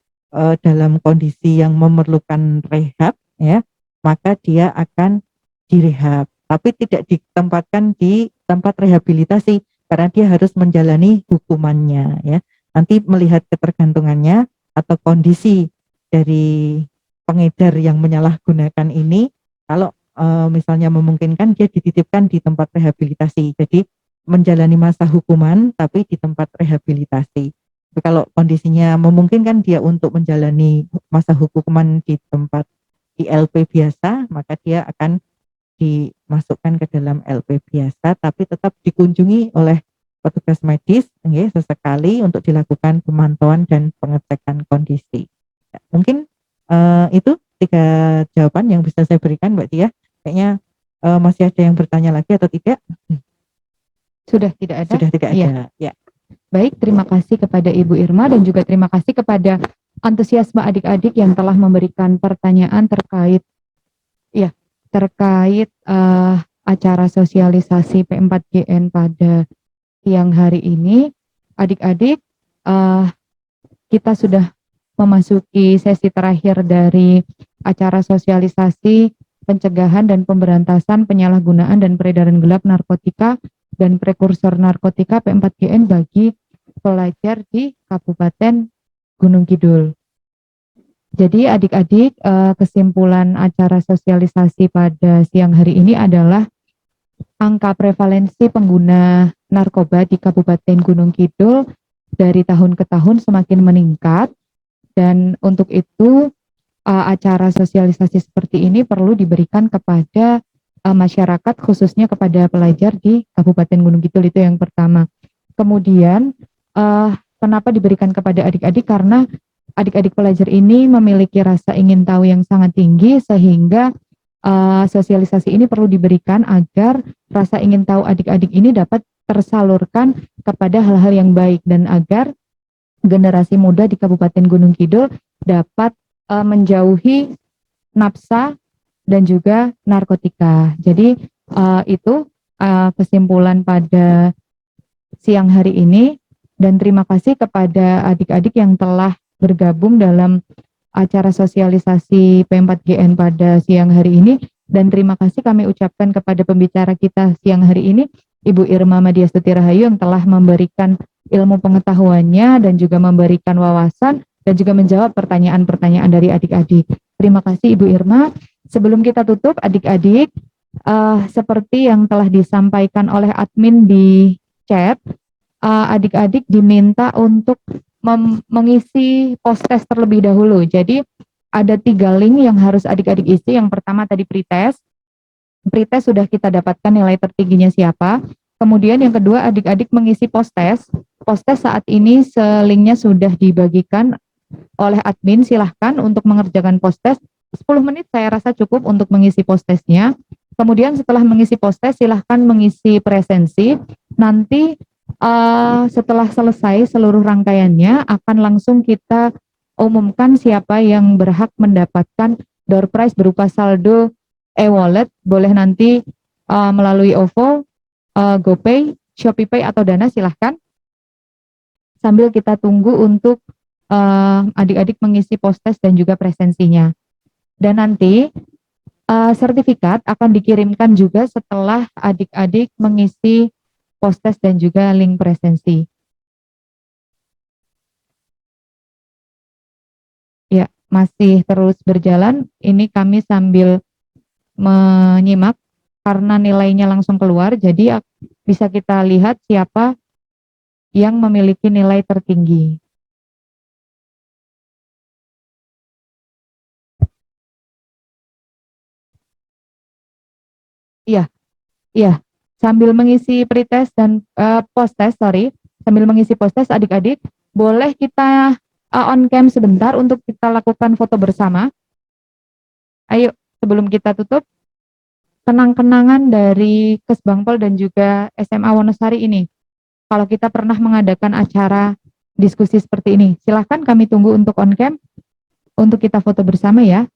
dalam kondisi yang memerlukan rehab ya, maka dia akan direhab, tapi tidak ditempatkan di tempat rehabilitasi karena dia harus menjalani hukumannya ya. Nanti melihat ketergantungannya atau kondisi dari pengedar yang menyalahgunakan ini, kalau misalnya memungkinkan dia dititipkan di tempat rehabilitasi. Jadi menjalani masa hukuman tapi di tempat rehabilitasi. Tapi kalau kondisinya memungkinkan dia untuk menjalani masa hukuman di tempat di LP biasa, maka dia akan dimasukkan ke dalam LP biasa tapi tetap dikunjungi oleh petugas medis ya, sesekali untuk dilakukan pemantauan dan pengecekan kondisi. Ya, mungkin itu 3 jawaban yang bisa saya berikan Mbak Tia. Kayaknya masih ada yang bertanya lagi atau tidak? Sudah tidak ada? Sudah tidak Iya. ada. Ya. Baik, terima kasih kepada Ibu Irma dan juga terima kasih kepada antusiasme adik-adik yang telah memberikan pertanyaan terkait acara sosialisasi P4GN pada siang hari ini. Adik-adik, kita sudah memasuki sesi terakhir dari acara sosialisasi pencegahan dan pemberantasan penyalahgunaan dan peredaran gelap narkotika dan prekursor narkotika P4GN bagi pelajar di Kabupaten Gunung Kidul. Jadi adik-adik, kesimpulan acara sosialisasi pada siang hari ini adalah angka prevalensi pengguna narkoba di Kabupaten Gunung Kidul dari tahun ke tahun semakin meningkat, dan untuk itu acara sosialisasi seperti ini perlu diberikan kepada masyarakat, khususnya kepada pelajar di Kabupaten Gunung Kidul. Itu yang pertama. Kemudian kenapa diberikan kepada adik-adik? Karena adik-adik pelajar ini memiliki rasa ingin tahu yang sangat tinggi, sehingga sosialisasi ini perlu diberikan agar rasa ingin tahu adik-adik ini dapat tersalurkan kepada hal-hal yang baik, dan agar generasi muda di Kabupaten Gunung Kidul dapat menjauhi nafsa dan juga narkotika. Jadi itu kesimpulan pada siang hari ini, dan terima kasih kepada adik-adik yang telah bergabung dalam acara sosialisasi P4GN pada siang hari ini, dan terima kasih kami ucapkan kepada pembicara kita siang hari ini, Ibu Irma Madiastuti Rahayu, yang telah memberikan ilmu pengetahuannya dan juga memberikan wawasan dan juga menjawab pertanyaan-pertanyaan dari adik-adik. Terima kasih Ibu Irma. Sebelum kita tutup, adik-adik, seperti yang telah disampaikan oleh admin di chat, adik-adik diminta untuk mengisi post-test terlebih dahulu. Jadi ada 3 link yang harus adik-adik isi. Yang pertama tadi pretest. Pretest sudah kita dapatkan nilai tertingginya siapa. Kemudian yang kedua, adik-adik mengisi post-test. Post-test saat ini linknya sudah dibagikan oleh admin. Silahkan untuk mengerjakan post-test. 10 menit saya rasa cukup untuk mengisi post-testnya. Kemudian setelah mengisi post-test, silahkan mengisi presensi. Nanti setelah selesai seluruh rangkaiannya, akan langsung kita umumkan siapa yang berhak mendapatkan door prize berupa saldo e-wallet. Boleh nanti melalui OVO, GoPay, ShopeePay atau Dana, silahkan. Sambil kita tunggu untuk adik-adik mengisi post-test dan juga presensinya. Dan nanti sertifikat akan dikirimkan juga setelah adik-adik mengisi post-test dan juga link presensi. Ya, masih terus berjalan. Ini kami sambil menyimak karena nilainya langsung keluar, jadi bisa kita lihat siapa yang memiliki nilai tertinggi. Iya, sambil mengisi pretest dan post-test, sambil mengisi post-test, adik-adik boleh kita on cam sebentar untuk kita lakukan foto bersama. Ayo, sebelum kita tutup, kenang-kenangan dari Kesbangpol dan juga SMA Wonosari ini. Kalau kita pernah mengadakan acara diskusi seperti ini, silahkan kami tunggu untuk on cam untuk kita foto bersama ya.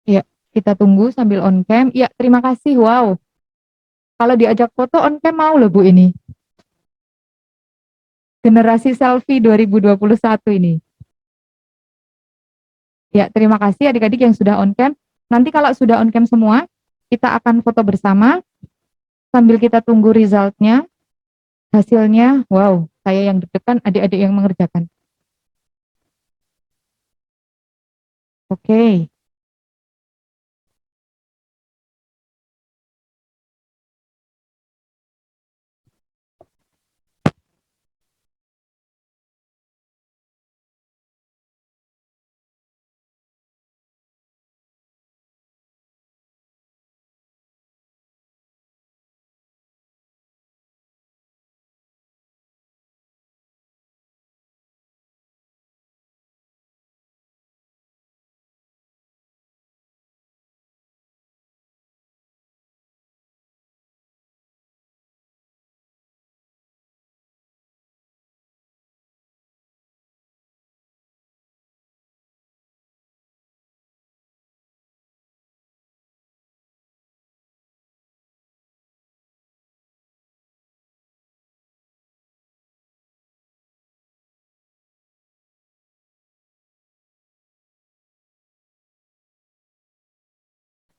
Ya, kita tunggu sambil on cam. Ya, terima kasih. Wow. Kalau diajak foto on cam mau loh Bu ini. Generasi selfie 2021 ini. Ya, terima kasih adik-adik yang sudah on cam. Nanti kalau sudah on cam semua, kita akan foto bersama sambil kita tunggu resultnya, hasilnya. Wow, saya yang deg-degan, adik-adik yang mengerjakan. Oke.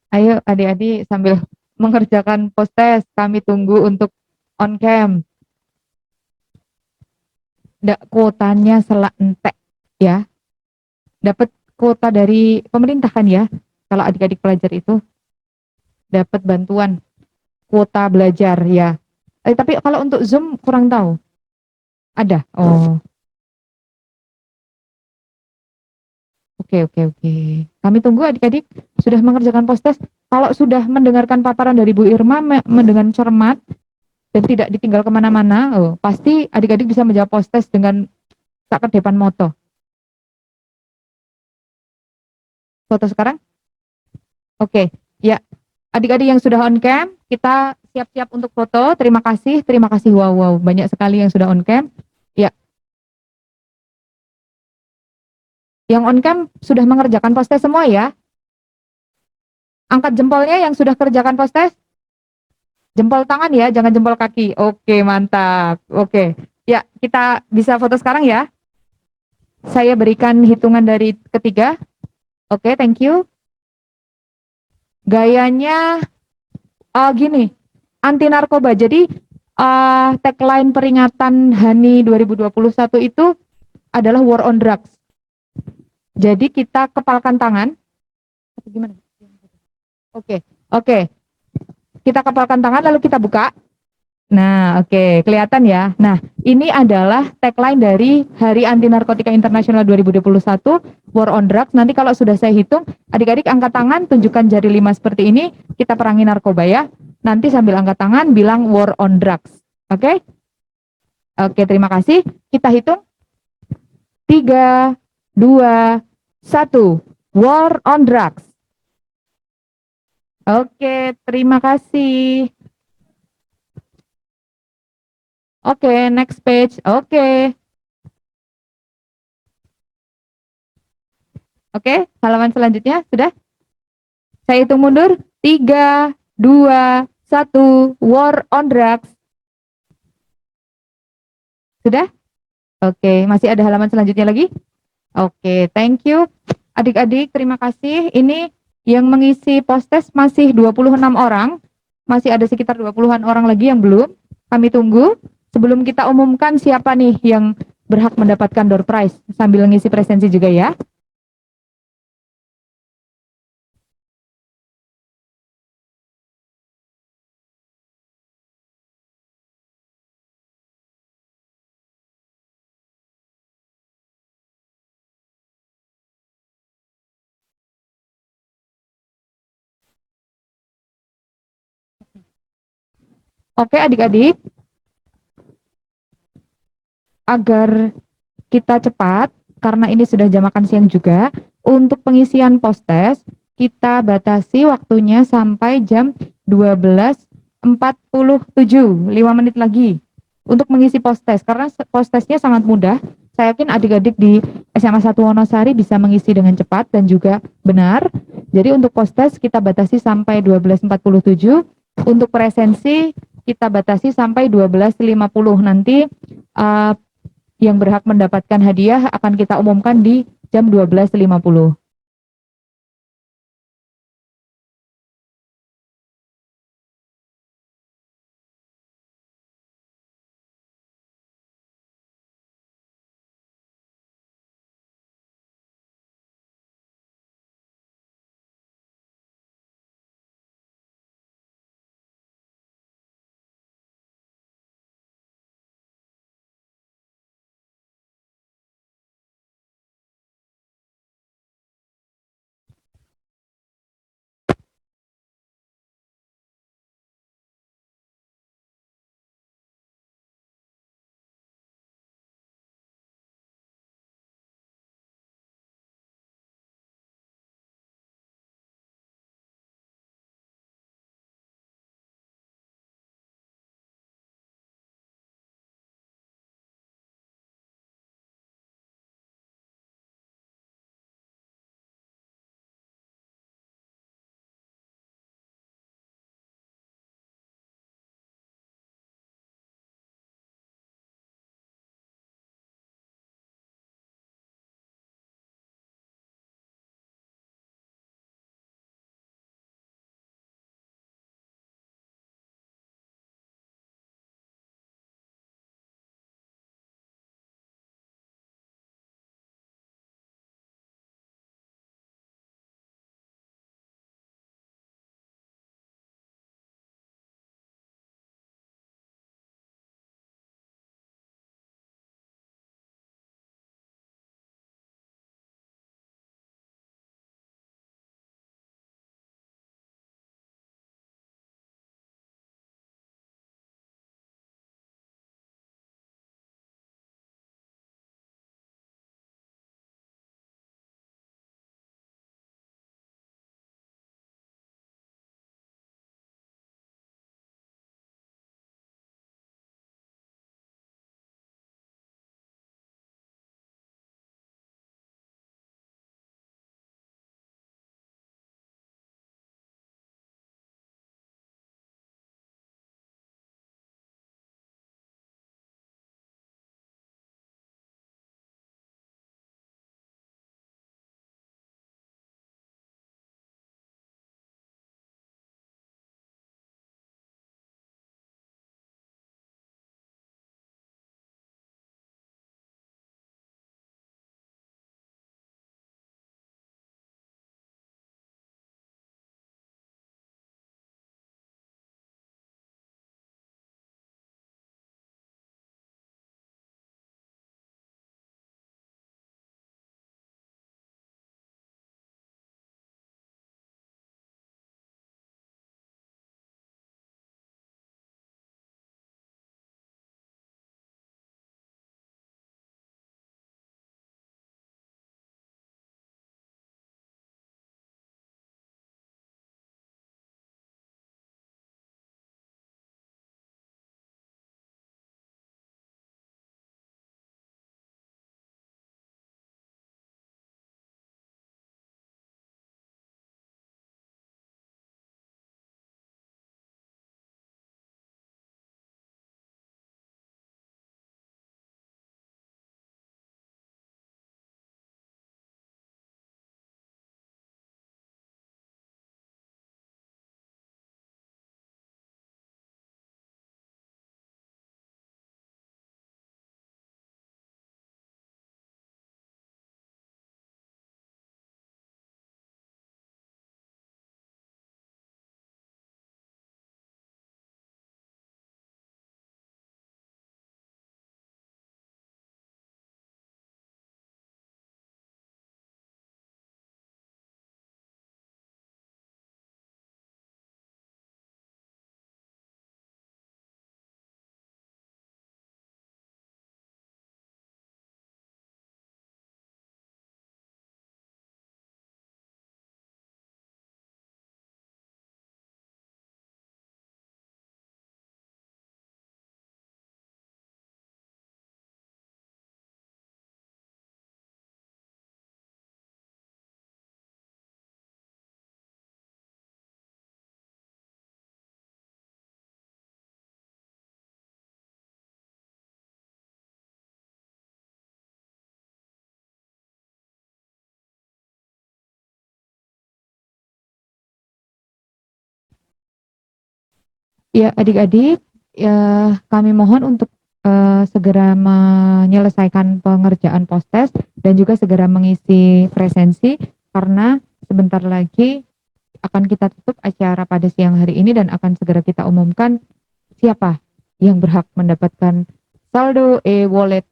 Ayo adik-adik sambil mengerjakan post test, kami tunggu untuk on cam. Kuotanya selak entek ya. Dapat kuota dari pemerintah kan ya. Kalau adik-adik pelajar itu dapat bantuan kuota belajar ya. Tapi kalau untuk Zoom kurang tahu. Ada. Oh. Oke. Kami tunggu adik-adik sudah mengerjakan post-test. Kalau sudah mendengarkan paparan dari Bu Irma mendengar cermat dan tidak ditinggal kemana-mana, pasti adik-adik bisa menjawab post-test dengan tak depan moto. Foto sekarang? Oke, ya. Adik-adik yang sudah on cam, kita siap-siap untuk foto. Terima kasih. Wow, banyak sekali yang sudah on cam. Ya, yang on cam sudah mengerjakan post-test semua ya? Angkat jempolnya yang sudah kerjakan post-test. Jempol tangan ya, jangan jempol kaki. Oke, mantap. Oke. Ya, kita bisa foto sekarang ya. Saya berikan hitungan dari ketiga. Oke, thank you. Gayanya gini, anti narkoba. Jadi tagline peringatan HANI 2021 itu adalah War on Drugs. Jadi kita kepalkan tangan. Gimana? Oke. Kita kepalkan tangan lalu kita buka. Nah, oke, kelihatan ya. Nah, ini adalah tagline dari Hari Anti Narkotika Internasional 2021, War on Drugs. Nanti kalau sudah saya hitung, adik-adik angkat tangan, tunjukkan jari 5 seperti ini, kita perangi narkoba ya. Nanti sambil angkat tangan, bilang War on Drugs. Oke? Oke, terima kasih. Kita hitung. 3, 2, 1. War on Drugs. Oke, terima kasih. Oke, next page. Oke. Oke, halaman selanjutnya sudah? Saya hitung mundur. 3, 2, 1. War on Drugs. Sudah? Oke, masih ada halaman selanjutnya lagi? Oke, thank you. Adik-adik, terima kasih. Ini yang mengisi post-test masih 26 orang. Masih ada sekitar 20-an orang lagi yang belum. Kami tunggu. Sebelum kita umumkan siapa nih yang berhak mendapatkan door prize. Sambil ngisi presensi juga ya. Oke adik-adik, agar kita cepat, karena ini sudah jam makan siang juga, untuk pengisian post-test, kita batasi waktunya sampai jam 12.47, 5 menit lagi, untuk mengisi post-test, karena post-testnya sangat mudah. Saya yakin adik-adik di SMA 1 Wonosari bisa mengisi dengan cepat dan juga benar. Jadi untuk post-test kita batasi sampai 12.47, untuk presensi kita batasi sampai 12.50. Nanti yang berhak mendapatkan hadiah akan kita umumkan di jam 12.50. Ya, adik-adik, ya, kami mohon untuk segera menyelesaikan pengerjaan post-test dan juga segera mengisi presensi karena sebentar lagi akan kita tutup acara pada siang hari ini dan akan segera kita umumkan siapa yang berhak mendapatkan saldo e-wallet.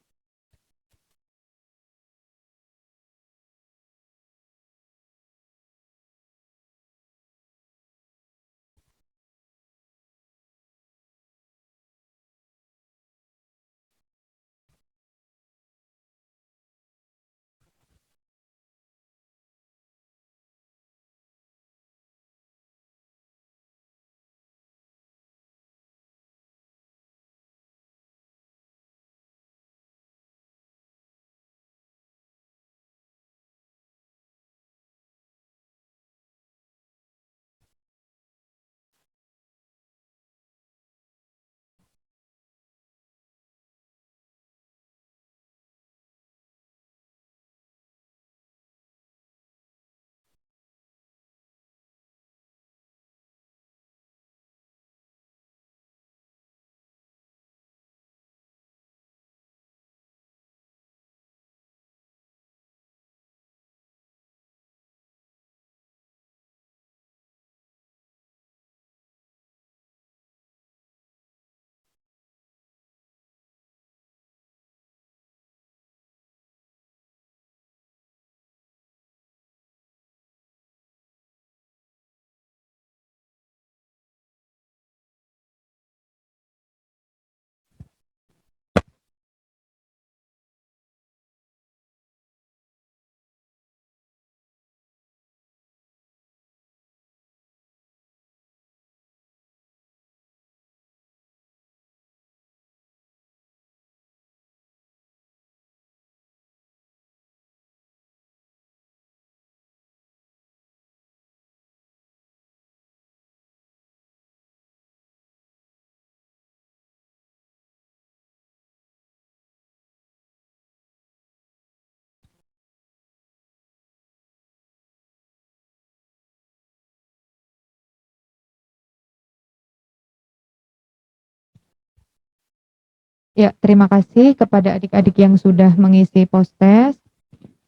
Ya, terima kasih kepada adik-adik yang sudah mengisi post-test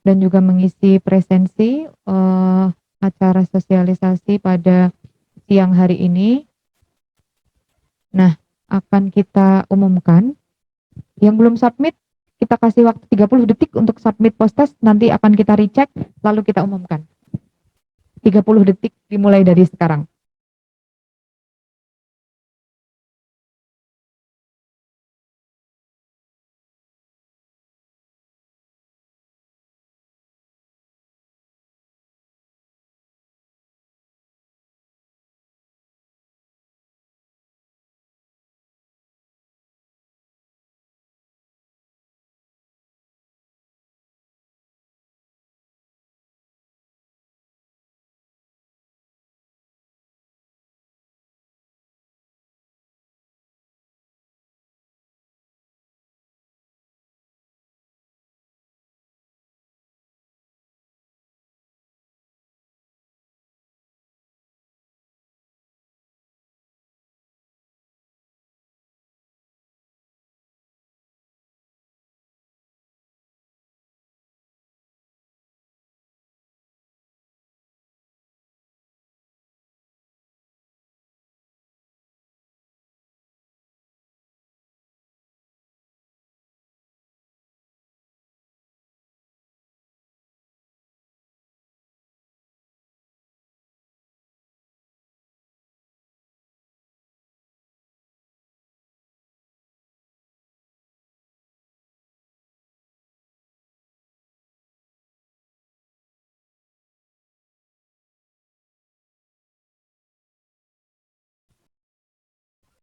dan juga mengisi presensi acara sosialisasi pada siang hari ini. Nah, akan kita umumkan. Yang belum submit, kita kasih waktu 30 detik untuk submit post-test, nanti akan kita recheck, lalu kita umumkan. 30 detik dimulai dari sekarang.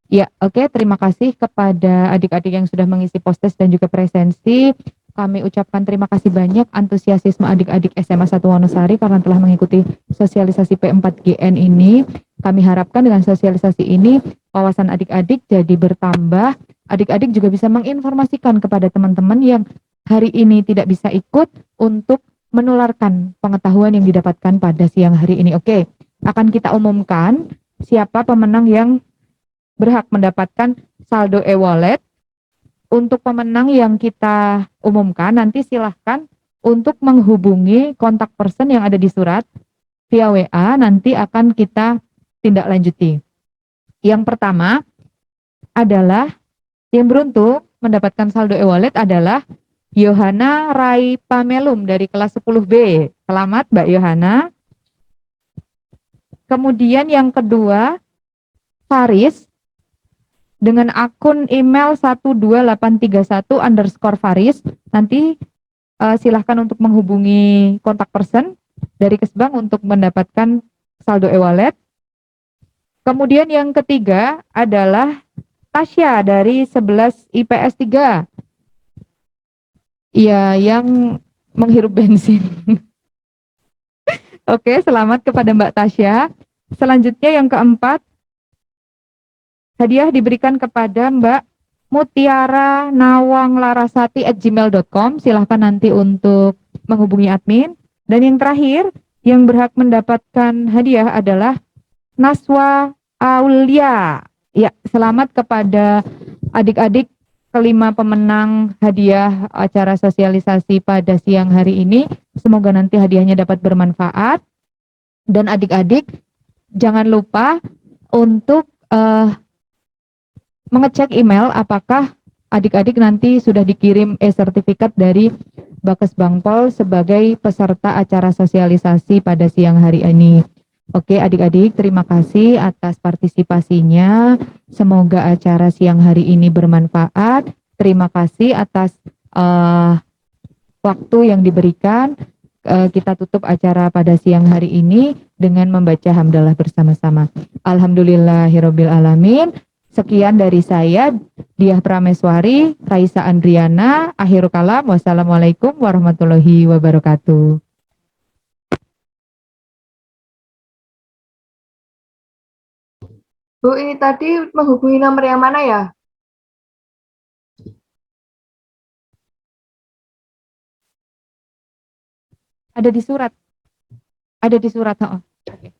Ya, oke. Terima kasih kepada adik-adik yang sudah mengisi post-test dan juga presensi. Kami ucapkan terima kasih banyak antusiasisme adik-adik SMA 1 Wonosari karena telah mengikuti sosialisasi P4GN ini. Kami harapkan dengan sosialisasi ini wawasan adik-adik jadi bertambah. Adik-adik juga bisa menginformasikan kepada teman-teman yang hari ini tidak bisa ikut untuk menularkan pengetahuan yang didapatkan pada siang hari ini. Oke, akan kita umumkan siapa pemenang yang berhak mendapatkan saldo e-wallet. Untuk pemenang yang kita umumkan, nanti silahkan untuk menghubungi kontak person yang ada di surat via WA, nanti akan kita tindak lanjuti. Yang pertama adalah yang beruntung mendapatkan saldo e-wallet adalah Yohana Rai Pamelum dari kelas 10B. Selamat Mbak Yohana. Kemudian yang kedua, Faris dengan akun email 12831_Faris. Nanti silahkan untuk menghubungi kontak person dari Kesbang untuk mendapatkan saldo e-wallet. Kemudian yang ketiga adalah Tasya dari 11 IPS 3. Iya, yang menghirup bensin. Oke, selamat kepada Mbak Tasya. Selanjutnya yang keempat, hadiah diberikan kepada Mbak Mutiara Nawang Larasati@gmail.com. Silahkan nanti untuk menghubungi admin. Dan yang terakhir, yang berhak mendapatkan hadiah adalah Naswa Aulia. Ya, selamat kepada adik-adik kelima pemenang hadiah acara sosialisasi pada siang hari ini. Semoga nanti hadiahnya dapat bermanfaat. Dan adik-adik, jangan lupa untuk mengecek email apakah adik-adik nanti sudah dikirim e-sertifikat dari Bakes Bangpol sebagai peserta acara sosialisasi pada siang hari ini. Oke adik-adik, terima kasih atas partisipasinya. Semoga acara siang hari ini bermanfaat. Terima kasih atas waktu yang diberikan. Kita tutup acara pada siang hari ini dengan membaca hamdalah bersama-sama. Alhamdulillahirabbil alamin. Sekian dari saya, Diah Prameswari, Raisa Andriana. Akhirul kalam. Wassalamualaikum warahmatullahi wabarakatuh. Bu, ini tadi menghubungi nomor yang mana ya? Ada di surat. Ada di surat. Oh. Oke.